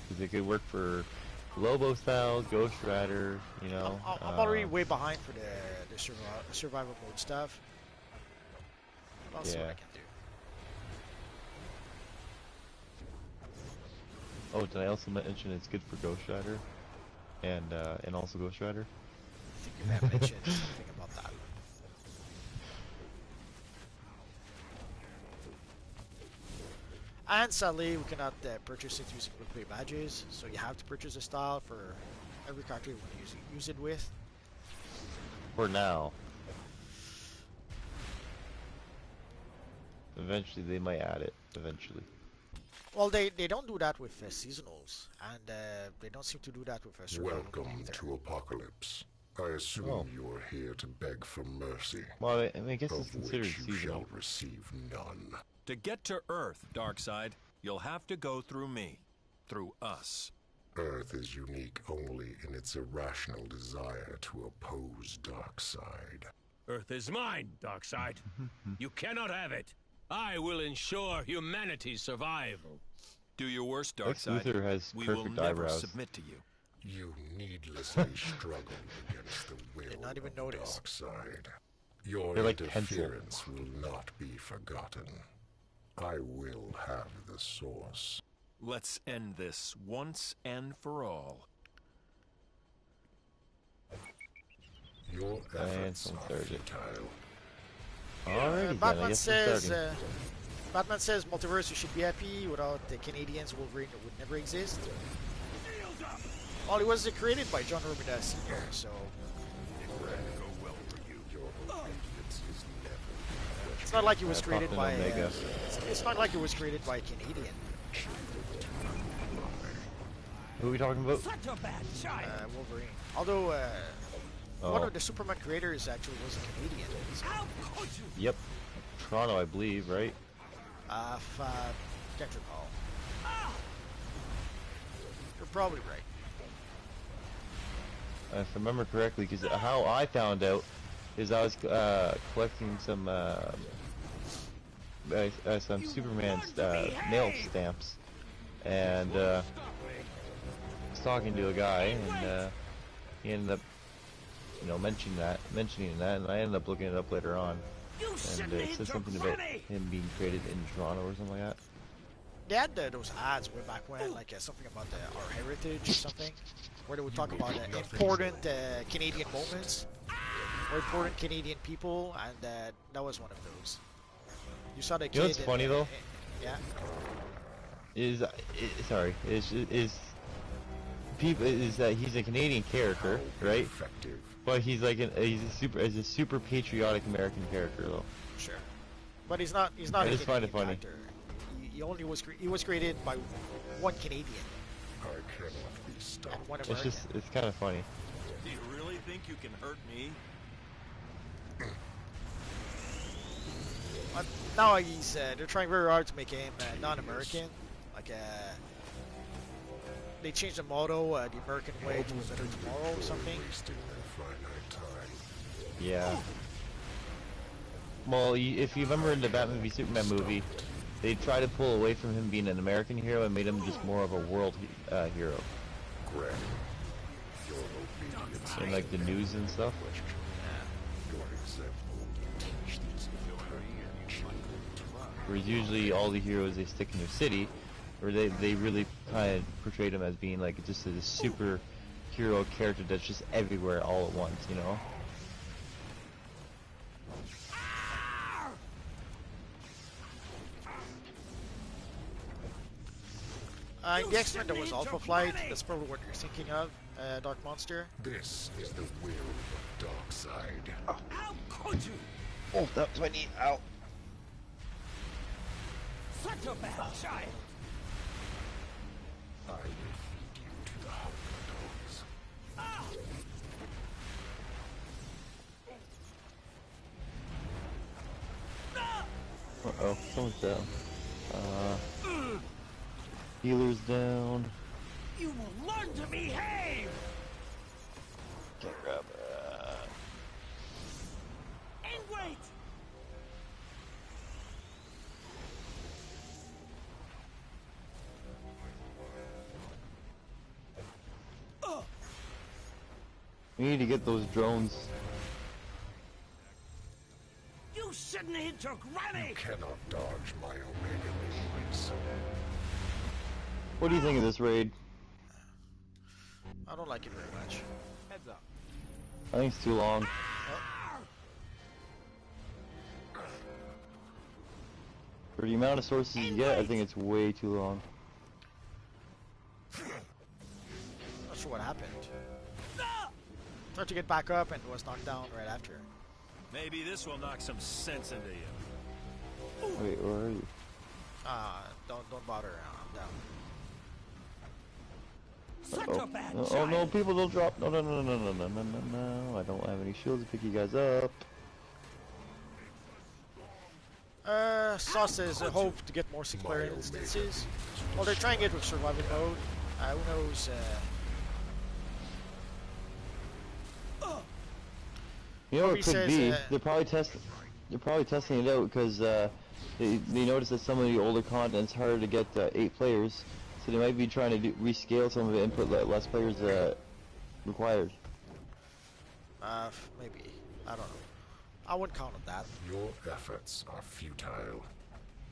Because it could work for Lobo style, Ghost Rider, you know. I'm already way behind for the survival mode stuff. But I'll see what I can do. Oh, did I also mention it's good for Ghost Rider? And also Ghost Rider? I think you have mentioned something about that. And sadly, we cannot purchase it using quick play badges, so you have to purchase a style for every character you want to use it with. For now. Eventually, they might add it. Eventually. Well, they don't do that with seasonals, and they don't seem to do that with survival mode Welcome either. to Apocalypse. I assume you're here to beg for mercy, Well, I mean, I guess it's of considered which you seasonal. shall receive none. To get to Earth, Darkseid, you'll have to go through me. Through us. Earth is unique only in its irrational desire to oppose Darkseid. Earth is mine, Darkseid. You cannot have it. I will ensure humanity's survival. Do your worst, Lex Darkseid. Luthor has We will perfect never eyebrows. submit to you. You needlessly struggle against the will Did not even of notice. Darkseid. Your They're like pencil. interference will not be forgotten. I will have the source. Let's end this once and for all. Your efforts I'm are started. futile. Alrighty then, I Batman guess says we're starting. Batman says Multiverse, you should be happy. Without the Canadians, Wolverine would never exist. Well, it was created by John Romita Sr., so it's not like it was created Captain by. Omega. It's not like it was created by a Canadian. Who are we talking about? Such a bad child. Wolverine. Although one Oh. of the Superman creators actually was a Canadian. So, How could you? Yep. Toronto, I believe, right? can't recall. You're probably right. If I remember correctly, because how I found out is I was collecting some Superman mail stamps, and was talking to a guy, and he ended up, mentioning that, and I ended up looking it up later on, and it said something about him being created in Toronto or something like that. They had those ads way back when, like something about our heritage or something, where they would talk about important Canadian moments or important Canadian people, and that was one of those. You saw the kid. You know what's funny though? Yeah. Is that he's a Canadian character, right? Effective. But he's like he's a super patriotic American character though. Sure. But he's not. He's not I a just find Canadian it funny. character. He was created by one Canadian I cannot be stopped. and one It's American. it's kind of funny. Do you really think you can hurt me? Now they're trying very hard to make him non-American, like they changed the motto, the American way to a better tomorrow or something. Wasting their finite time. Yeah. Well, if you remember in the Batman v Superman movie, they tried to pull away from him being an American hero and made him just more of a world hero. Granny, your obedience In like the news and stuff. your example teach these ignorant children. Whereas usually all the heroes they stick in their city, or they really kind of portrayed him as being like just a super hero character that's just everywhere all at once, you know? In the X-Men there was Alpha Flight, that's probably what you're thinking of, Dark Monster. This is the will of Darkseid. How could you? Oh, that was my knee. Ow. Such a bad child. I will feed you to the hunger dogs. Uh-oh, someone's down. Healer's down. You will learn to behave. Can't grab And wait. We need to get those drones. You shouldn't hit your granny. You cannot dodge my Omega machines. What do you think of this raid? I don't like it very much. Heads up. I think it's too long. For the amount of sources you get, I think it's way too long. Not sure what happened. Tried to get back up and was knocked down right after. Maybe this will knock some sense into you. Wait, where are you? Don't bother. I'm down. Such a bad Oh child. no, people don't drop. No, no, no, no, no, no, no, no, no. I don't have any shields to pick you guys up. Sauce says hope to get more single player instances. Well, they're trying it with survival mode. Who knows? You know what it could says, be? They're probably testing it out because they noticed that some of the older content's harder to get 8 players, so they might be trying to rescale some of it and put less players required. Maybe. I don't know. I wouldn't count on that. Your efforts are futile.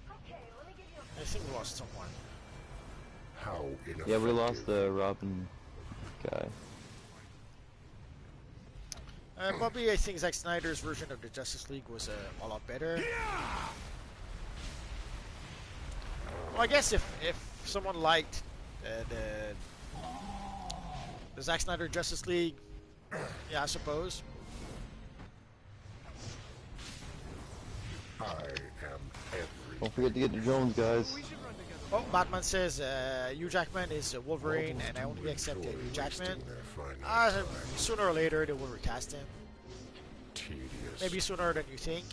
I think we lost someone. How ineffective. Yeah, we lost the Robin guy. Probably I think Zack Snyder's version of the Justice League was a lot better. Well, I guess if someone liked the Zack Snyder Justice League, yeah, I suppose. I am every. Don't forget to get the drones, guys. Oh, Batman says Hugh Jackman is Wolverine, and I only accept Hugh Jackman. Sooner or later, they will recast him. Tedious. Maybe sooner than you think,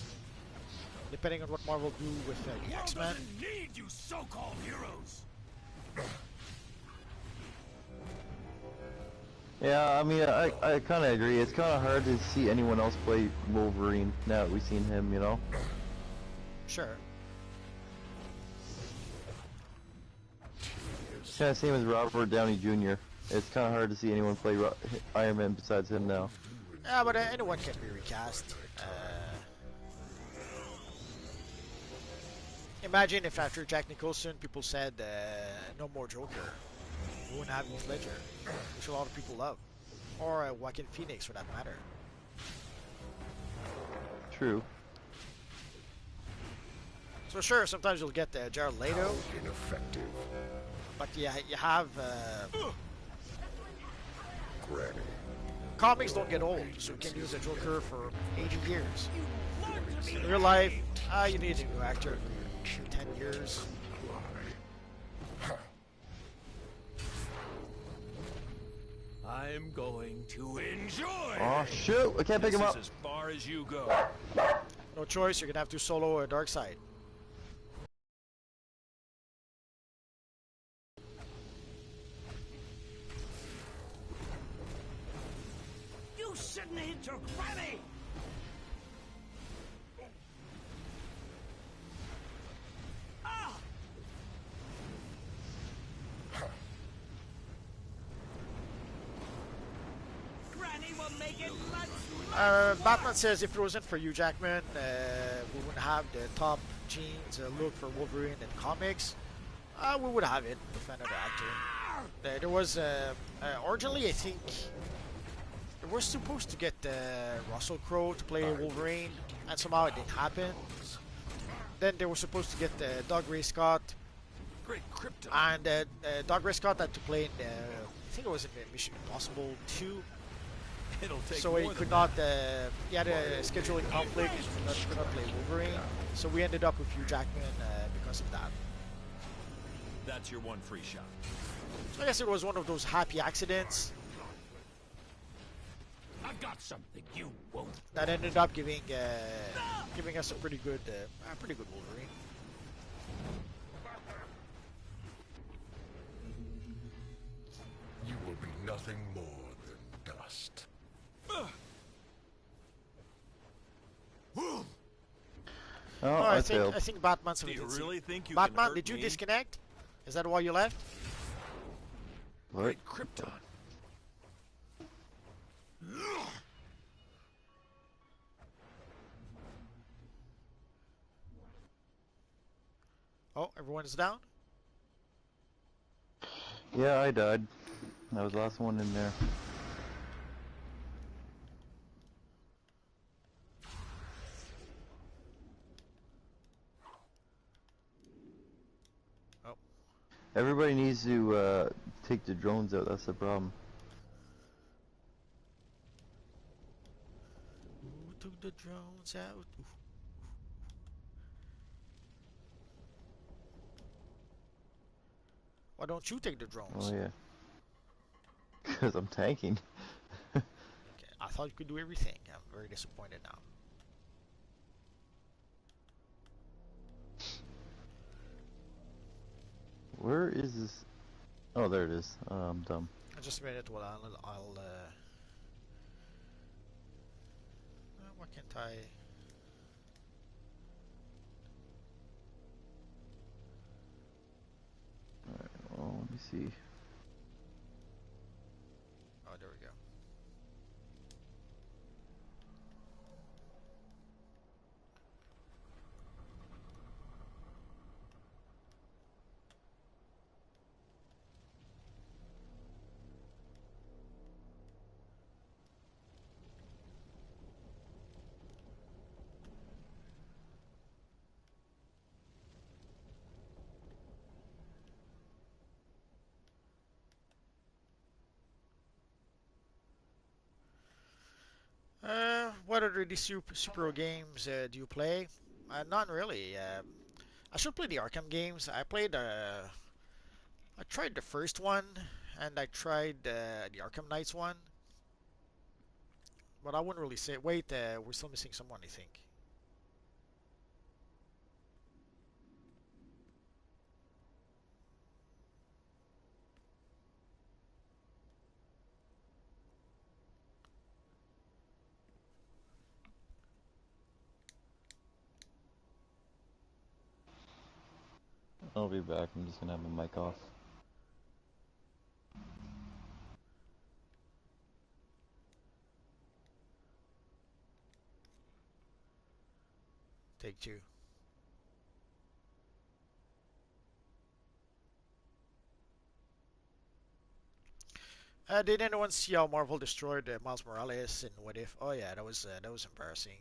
depending on what Marvel do with the X-Men. Need you so-called heroes. Yeah, I mean, I kind of agree. It's kind of hard to see anyone else play Wolverine now that we've seen him, you know? Sure. Kind of same as Robert Downey Jr. It's kind of hard to see anyone play Iron Man besides him now. Yeah, but anyone can be recast. Imagine if after Jack Nicholson, people said no more Joker. We wouldn't have Heath Ledger, which a lot of people love. Or Joaquin Phoenix, for that matter. True. So sure, sometimes you'll get Jared Leto, Ineffective. but yeah, you have Granny. comics don't get old, so you can use a Joker for 80 years. In real life, you need a new actor every 10 years. I'm going to enjoy. Oh shoot! I can't pick him This up. is as far as you go. No choice, you're gonna have to solo a Darkseid. shouldn't hit your granny! Ah! Granny will make it much. Batman says if it wasn't for you, Jackman, we wouldn't have the top jeans look for Wolverine in comics. We would have it with another actor. There was originally, I think, they were supposed to get Russell Crowe to play Wolverine, and somehow it didn't happen. Then they were supposed to get Doug Ray Scott, Great Krypton. and Doug Ray Scott had to play in, I think it was in Mission Impossible 2. It'll take So more he than could that. not, he had a scheduling conflict, could not play Wolverine. So we ended up with Hugh Jackman because of that. That's your one free shot. So I guess it was one of those happy accidents I got something you won't. that ended up giving us a pretty good Wolverine. You will be nothing more than dust. Oh, Oh, I failed. I think Batman's. Do you really think you Batman, can hurt did you me? disconnect? Is that why you left? What? Great Krypton. Oh, everyone is down. Yeah, I died. I was the last one in there. Oh. Everybody needs to take the drones out. That's the problem. Who took the drones out? Ooh. Why don't you take the drones? Oh yeah. Because I'm tanking. Okay, I thought you could do everything. I'm very disappointed now. Where is this? Oh, there it is. I'm dumb. Just a minute while why can't I? Alright, well, let me see. Oh, there we go. What other superhero games do you play? Not really. I should play the Arkham games. I tried the first one, and I tried the Arkham Knights one, but I wouldn't really say. Wait, we're still missing someone, I think. I'll be back. I'm just gonna have my mic off. Take two. Did anyone see how Marvel destroyed Miles Morales in What If? Oh yeah, that was embarrassing.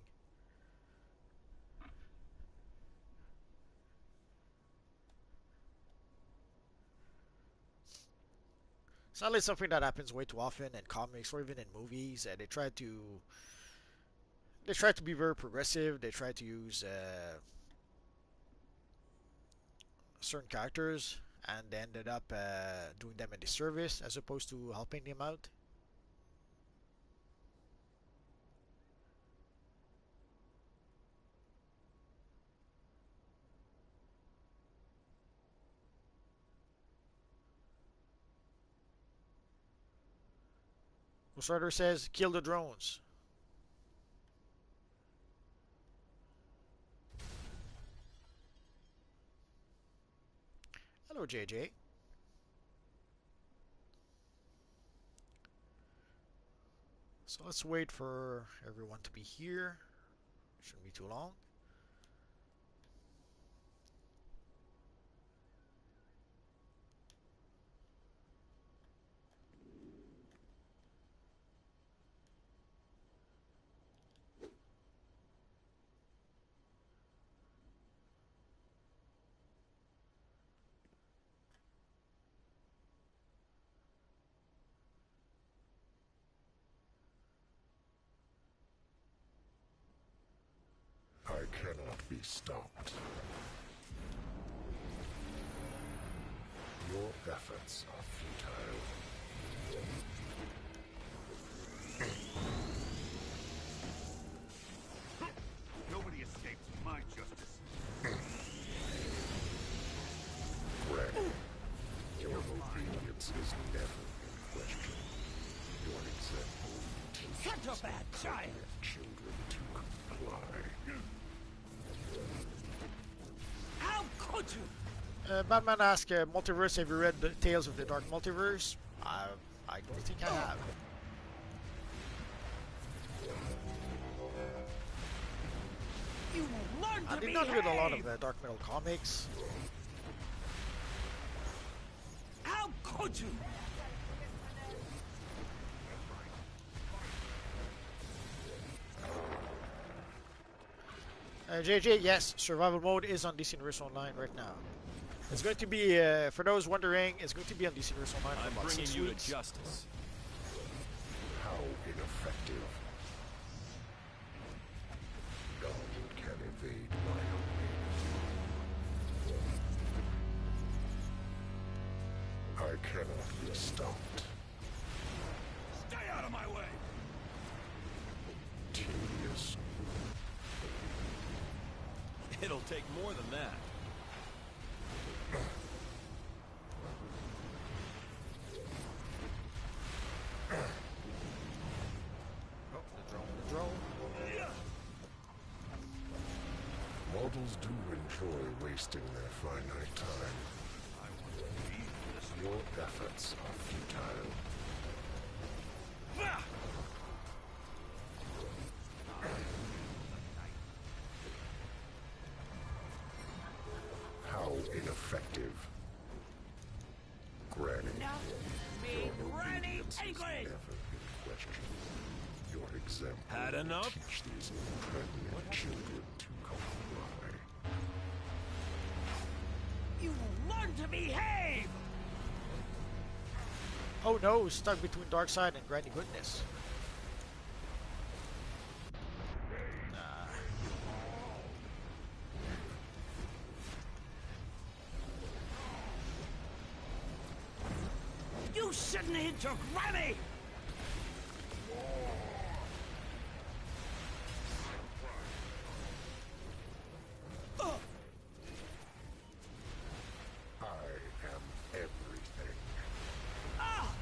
It's not like something that happens way too often in comics or even in movies. They try to be very progressive. They try to use certain characters, and they ended up doing them a disservice as opposed to helping them out. Ghost Rider says, kill the drones. Hello, JJ. So let's wait for everyone to be here. Shouldn't be too long. I cannot be stopped. Your efforts are futile. Nobody escapes my justice. Granny, your obedience is never in question. Your example teaches Such a bad child! children to comply. How could you? Batman asks, Multiverse, have you read the Tales of the Dark Multiverse? I don't think I have. You will learn to I did behave! not read a lot of Dark Metal comics. How could you? JJ, yes, survival mode is on DC Universe Online right now. It's going to be, for those wondering, it's going to be on DC Universe Online for I'm about bringing 6 you weeks. to justice. How ineffective. None can evade my own. I cannot be stopped. Stay out of my way! Tedious. It'll take more than that. Oh, the drone. Mortals do enjoy wasting their finite time. Your efforts are futile. How ineffective. Granny. Now, Your me Granny obedience is angry! never in question. Your example Had will enough? teach these impregnant children to comply. You will learn to behave! Oh no, stuck between Darkseid and Granny Goodness. You shouldn't hit your granny! I am everything. Ah!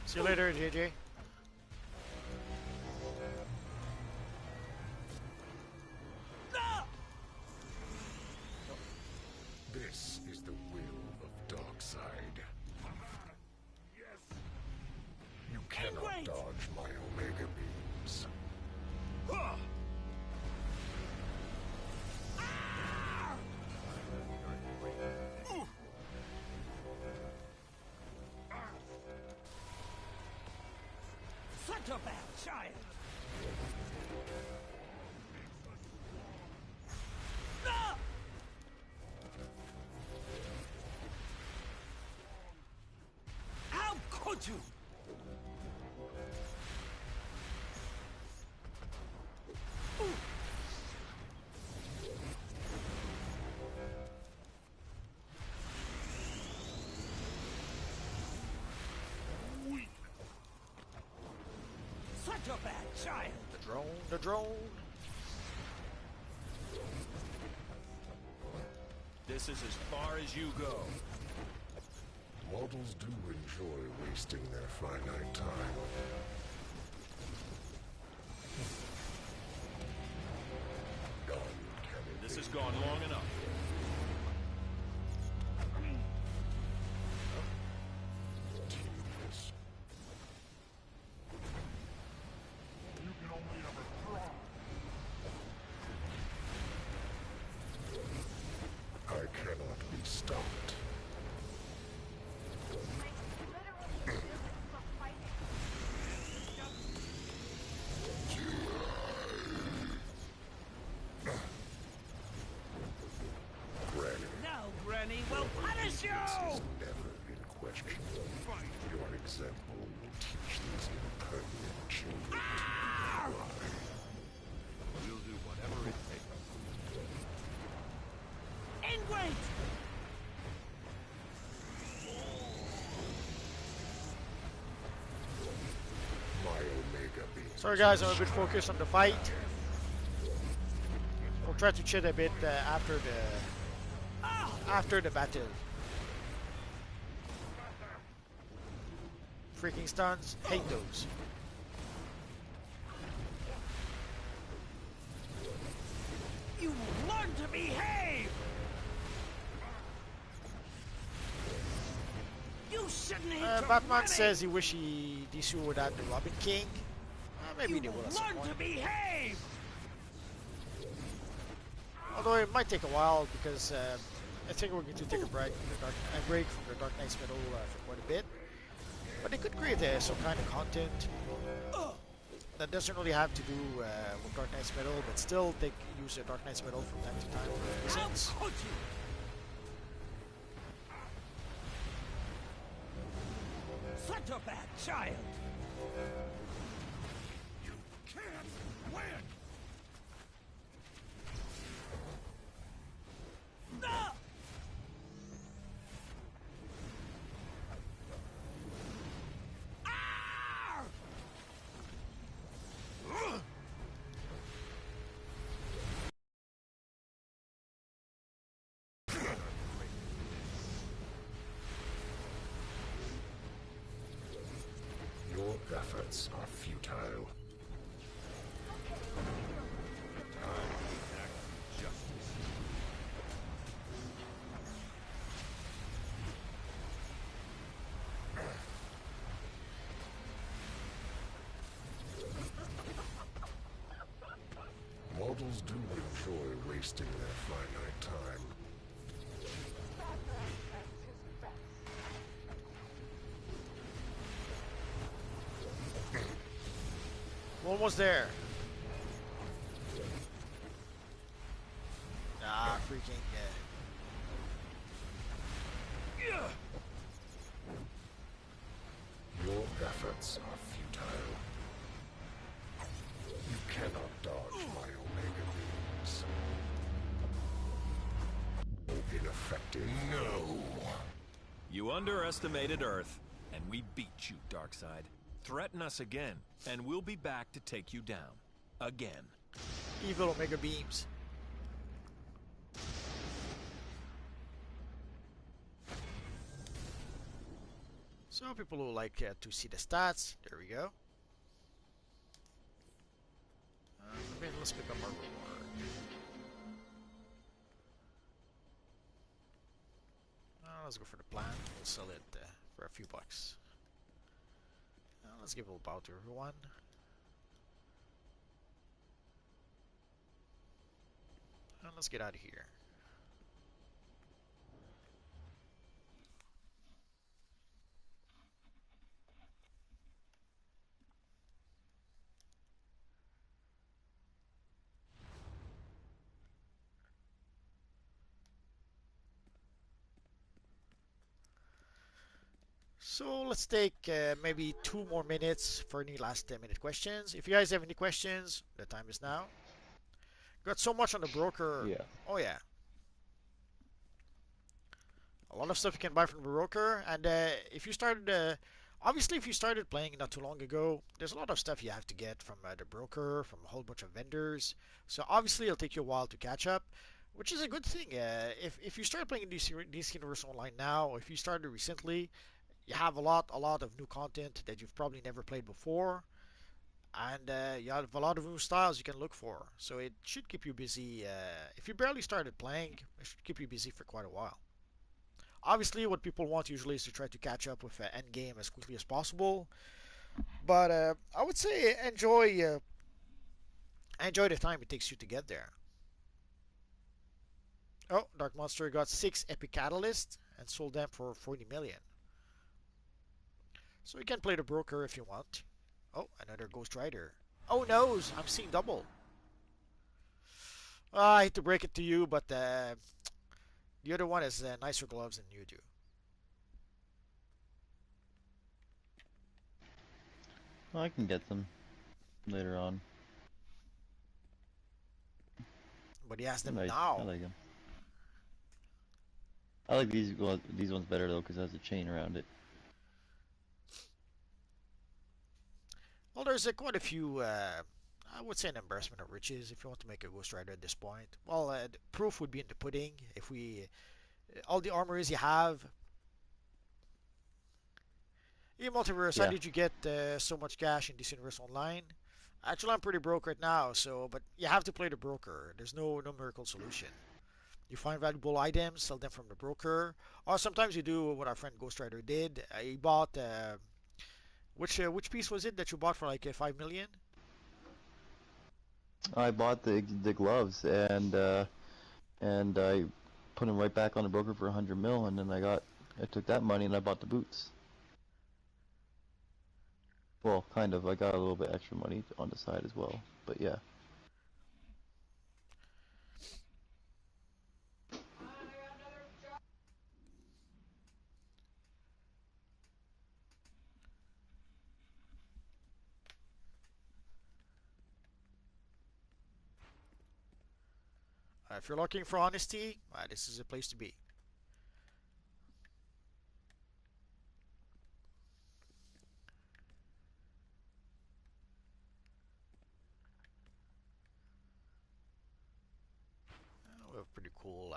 See you later, JJ. Ah! This is the will of Darkseid. Yes! You cannot Wait. dodge my Omega beams. Ah! Such a bad child! Ah! How could you? Such a bad child! The drone. This is as far as you go. Mortals do enjoy wasting their finite time. None can This has evade gone long enough. tedious. You can only ever try. I cannot be stopped. Granny, Now, Granny will punish this you! is never in question. Your example will teach these impertinent children to fly. We'll do whatever it takes. Ingrate! My Omega beam. Sorry guys, I'm a bit focused on the fight. We'll try to chat a bit after the battle. Freaking stuns, hate those. You learn to behave! You shouldn't hate your Batman Granny! says he wish DCUO would add the Robin King. Maybe You they will at some learn to point. behave! Although it might take a while because I think we're going to take a break from the Dark Knight's Metal for quite a bit. But they could create some kind of content that doesn't really have to do with Dark Knight's Metal, but still they use the Dark Knight's Metal from time to time for I'll reasons. coach you! Such a bad child! You can't win! Ah! Ah! Your efforts are futile. Justice. Mortals do enjoy wasting their finite time. We're almost there. Ah, freaking Your efforts are futile. You cannot dodge my Omega beams. Ineffective. No. You underestimated Earth, and we beat you, Darkseid. Threaten us again, and we'll be back to take you down. Again. evil Omega beams. So people who like to see the stats, there we go. Let's pick up our reward. Let's go for the plan. We'll sell it for a few bucks. Let's give a bow to everyone. And let's get out of here. So let's take maybe 2 more minutes for any last 10-minute questions. If you guys have any questions, the time is now. Got so much on the broker. Yeah. Oh yeah. A lot of stuff you can buy from the broker, and if you started, obviously if you started playing not too long ago, there's a lot of stuff you have to get from the broker, from a whole bunch of vendors. So obviously it'll take you a while to catch up. which is a good thing. If you start playing DC Universe Online now, or if you started recently, you have a lot of new content that you've probably never played before, and you have a lot of new styles you can look for. So it should keep you busy. If you barely started playing, it should keep you busy for quite a while. Obviously, what people want usually is to try to catch up with Endgame as quickly as possible. But I would say enjoy the time it takes you to get there. Oh, Dark Monster got 6 epic catalysts and sold them for 40 million. So you can play the broker if you want. Oh, another Ghost Rider. Oh no, I'm seeing double. I hate to break it to you, but the other one has nicer gloves than you do. Well, I can get them later on. But he has They're them nice. I now. like them. I like these ones better though because it has a chain around it. Well, there's quite a few. I would say an embarrassment of riches if you want to make a Ghost Rider at this point. Well, the proof would be in the pudding. If we all the armories you have. In Multiverse, how Yeah. did you get so much cash in this universe online? Actually, I'm pretty broke right now, so but you have to play the broker. There's no miracle solution. You find valuable items, sell them from the broker, or sometimes you do what our friend Ghost Rider did. He bought which piece was it that you bought for like 5 million? I bought the gloves and I put them right back on the broker for 100 mil, and then I took that money and I bought the boots. Well, kind of. I got a little bit extra money on the side as well, but yeah. If you're looking for honesty, this is a place to be. We have a pretty cool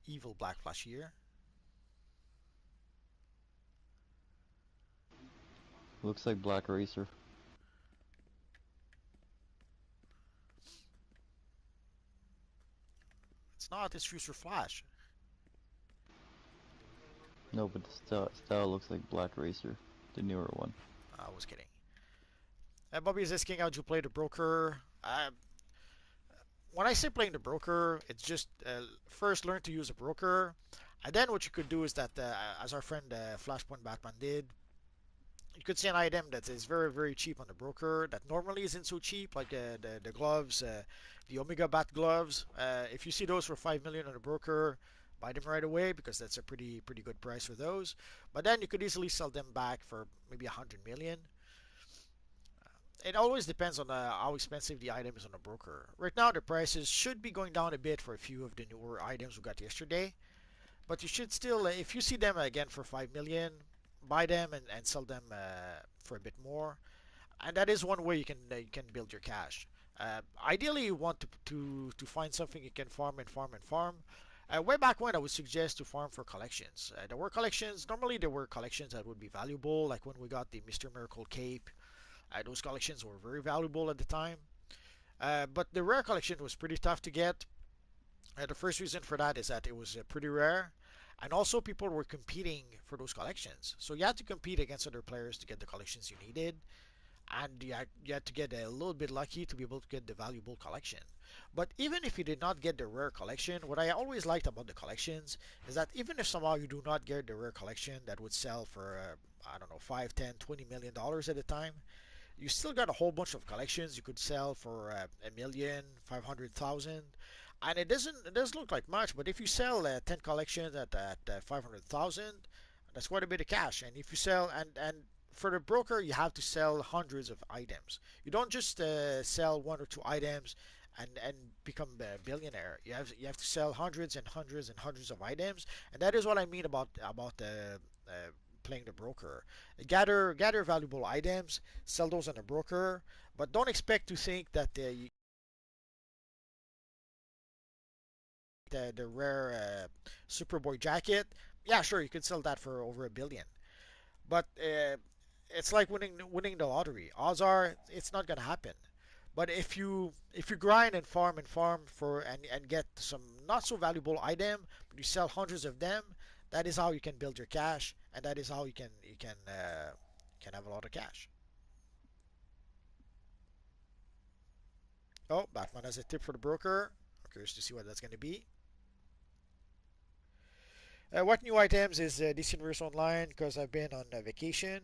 evil Black Flash here. Looks like Black Racer. It's not. It's Future Flash. No, but the style looks like Black Racer, the newer one. I was kidding. Bobby is asking how to play the broker. When I say playing the broker, it's just first learn to use a broker, and then what you could do is that, as our friend Flashpoint Batman did, you could see an item that is very cheap on the broker that normally isn't so cheap, like the gloves, the Omega Bat gloves. If you see those for 5 million on the broker, buy them right away because that's a pretty good price for those. But then you could easily sell them back for maybe 100 million. It always depends on how expensive the item is on the broker. Right now, the prices should be going down a bit for a few of the newer items we got yesterday, but you should still, if you see them again for 5 million, buy them and sell them for a bit more. And that is one way you can build your cash. Ideally, you want to find something you can farm and farm and farm. Way back when, I would suggest to farm for collections. There were collections. Normally, there were collections that would be valuable, like when we got the Mr. Miracle cape. Those collections were very valuable at the time. But the rare collection was pretty tough to get. The first reason for that is that it was pretty rare, and also people were competing for those collections. So you had to compete against other players to get the collections you needed, and you had to get a little bit lucky to be able to get the valuable collection. But even if you did not get the rare collection, what I always liked about the collections is that even if somehow you do not get the rare collection that would sell for, I don't know, 5, 10, $20 million at a time, you still got a whole bunch of collections you could sell for 1,000,000, 500,000, and it doesn't look like much. But if you sell 10 collections at 500,000, that's quite a bit of cash. And if you sell and for the broker, you have to sell hundreds of items. You don't just sell one or two items and become a billionaire. You have to sell hundreds and hundreds and hundreds of items, and that is what I mean about playing the broker. Gather valuable items, sell those on the broker, but don't expect to think that the rare Superboy jacket, yeah, sure, you could sell that for over $1 billion. But it's like winning the lottery. Odds are it's not gonna happen. But if you grind and farm for and get some not so valuable item, but you sell hundreds of them, that is how you can build your cash, and that is how you can have a lot of cash. Oh, Batman has a tip for the broker. I'm curious to see what that's going to be. What new items is DC Universe Online? Because I've been on vacation.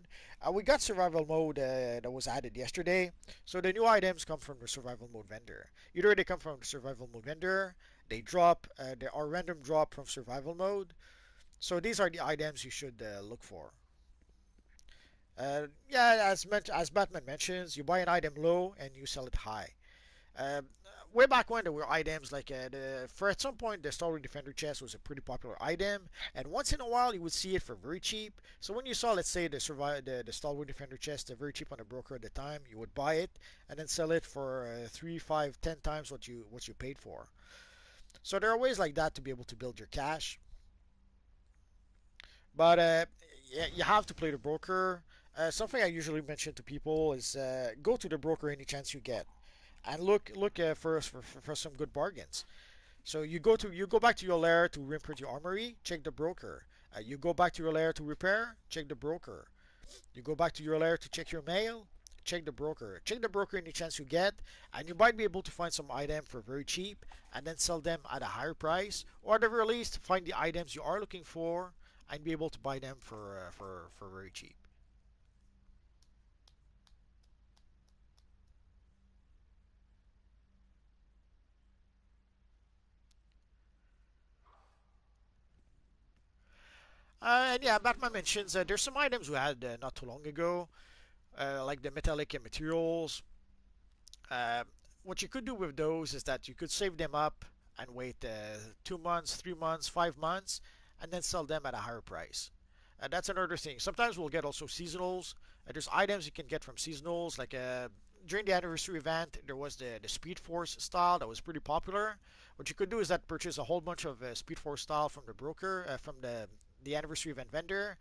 We got survival mode that was added yesterday. So the new items come from the survival mode vendor. Either they come from the survival mode vendor, they are random drop from survival mode. So these are the items you should look for. Yeah, as Batman mentions, you buy an item low and you sell it high. Um, Way back when there were items like for at some point the Stalwart Defender chest was a pretty popular item, and once in a while you would see it for very cheap. So when you saw, let's say, the Stalwart Defender chest very cheap on the broker at the time, you would buy it and then sell it for 3, 5, 10 times what you paid for. So there are ways like that to be able to build your cash, but you have to play the broker. Something I usually mention to people is go to the broker any chance you get and look first for some good bargains. So you go back to your lair to reprint your armory, check the broker. You go back to your lair to repair, check the broker. You go back to your lair to check your mail, check the broker. Check the broker any chance you get, and you might be able to find some item for very cheap and then sell them at a higher price, or at the very least find the items you are looking for and be able to buy them for very cheap. And yeah, Batman mentions there's some items we had not too long ago, like the metallic materials. Uh, what you could do with those is that you could save them up and wait 2 months, 3 months, 5 months, and then sell them at a higher price. That's another thing. Sometimes we'll get also seasonals. There's items you can get from seasonals, like during the anniversary event, there was the Speed Force style that was pretty popular. What you could do is that purchase a whole bunch of Speed Force style from the broker, from the anniversary event vendor,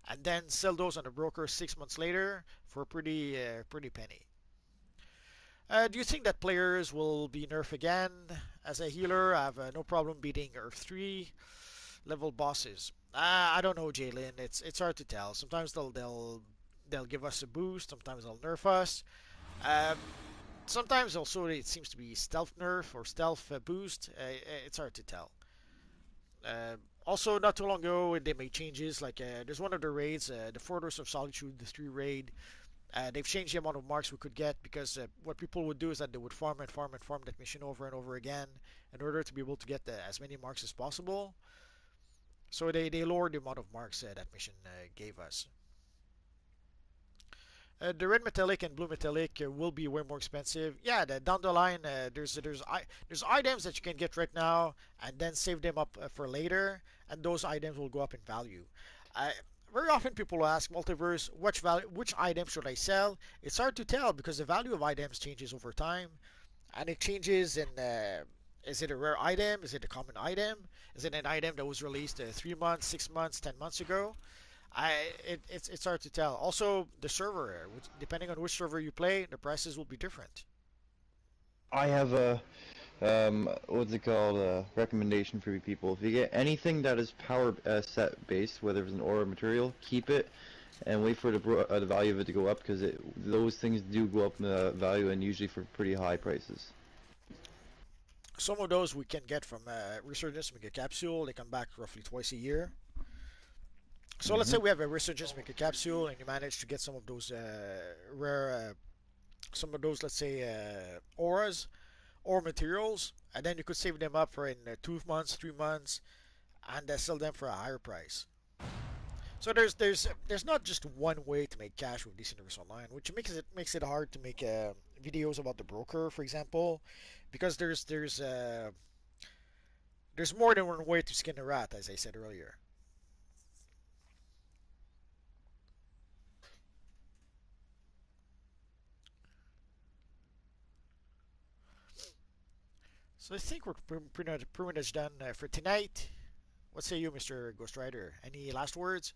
and then sell those on the broker 6 months later for a pretty penny. Do you think that players will be nerfed again? As a healer, I have no problem beating Earth 3 level bosses. I don't know, Jalen. It's hard to tell. Sometimes they'll give us a boost. Sometimes they'll nerf us. Um, Sometimes also it seems to be stealth nerf or stealth boost. It's hard to tell. Uh, Also, not too long ago, they made changes. Like there's one of the raids, the Fortress of Solitude, the 3 raid. They've changed the amount of marks we could get because what people would do is that they would farm and farm and farm that mission over and over again in order to be able to get as many marks as possible. So they lowered the amount of marks that mission gave us. The red metallic and blue metallic will be way more expensive. Yeah, down the line, there's items that you can get right now and then save them up for later, and those items will go up in value. I, Very often people will ask Multiverse, which item should I sell? It's hard to tell because the value of items changes over time, and it changes in. Is it a rare item? Is it a common item? Is it an item that was released 3 months, 6 months, 10 months ago? It's hard to tell. Also, the server, depending on which server you play, the prices will be different. I have a what's it called, recommendation for you people. If you get anything that is power set based, whether it's an aura material, keep it and wait for the value of it to go up because those things do go up in value and usually for pretty high prices. Some of those we can get from Resurgence Mega Capsule. They come back roughly twice a year. So let's say we have a Resurgence Mega Capsule and you manage to get some of those rare, some of those, let's say, auras or materials, and then you could save them up for in 2 months, 3 months, and sell them for a higher price. So there's not just one way to make cash with DC Universe Online, which makes it hard to make videos about the broker, for example, because there's more than one way to skin a rat, as I said earlier. So I think we're pretty much done for tonight. What say you, Mr. Ghost Rider? Any last words?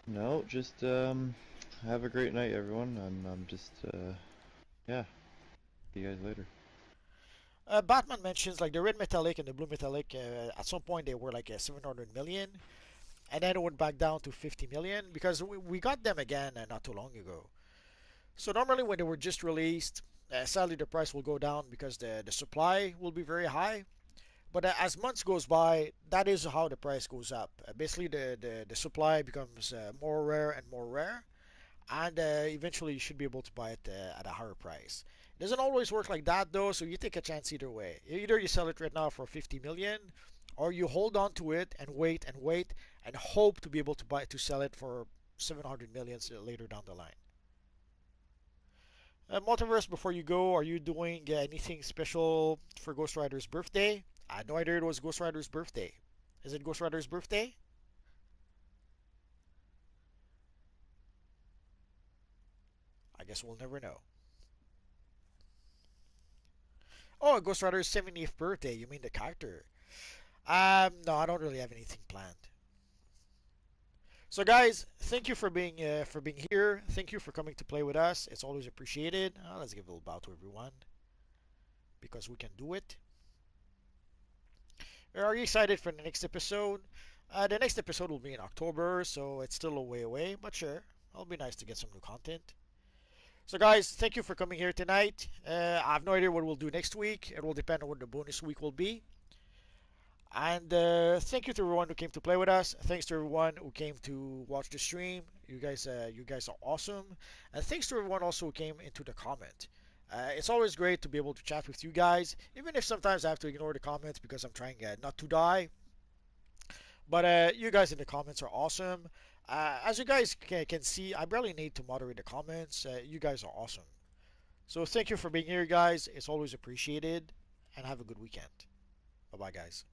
No, just have a great night, everyone. I'm just yeah. See you guys later. Batman mentions like the red metallic and the blue metallic. At some point they were like 700 million, and then it went back down to 50 million because we got them again not too long ago. So normally when they were just released, sadly the price will go down because the supply will be very high. But as months goes by, that is how the price goes up. Basically, the supply becomes more rare and more rare, and eventually you should be able to buy it at a higher price. It doesn't always work like that though, so you take a chance either way. Either you sell it right now for 50 million, or you hold on to it and wait and hope to be able to sell it for 700 million later down the line. Multiverse, before you go, are you doing anything special for Ghost Rider's birthday? I had no idea it was Ghost Rider's birthday. Is it Ghost Rider's birthday? I guess we'll never know. Oh, Ghost Rider's 70th birthday. You mean the character? No, I don't really have anything planned. So, guys, thank you for being here. Thank you for coming to play with us. It's always appreciated. Let's give a little bow to everyone because we can do it. Are you excited for the next episode? The next episode will be in October, so it's still a way away, but sure, it'll be nice to get some new content. So, guys, thank you for coming here tonight. I have no idea what we'll do next week. It will depend on what the bonus week will be. And thank you to everyone who came to play with us. Thanks to everyone who came to watch the stream. You guys are awesome. And thanks to everyone also who came into the comment. It's always great to be able to chat with you guys, even if sometimes I have to ignore the comments because I'm trying not to die. But you guys in the comments are awesome. As you guys can see, I barely need to moderate the comments. You guys are awesome. So thank you for being here, guys. It's always appreciated. And have a good weekend. Bye-bye, guys.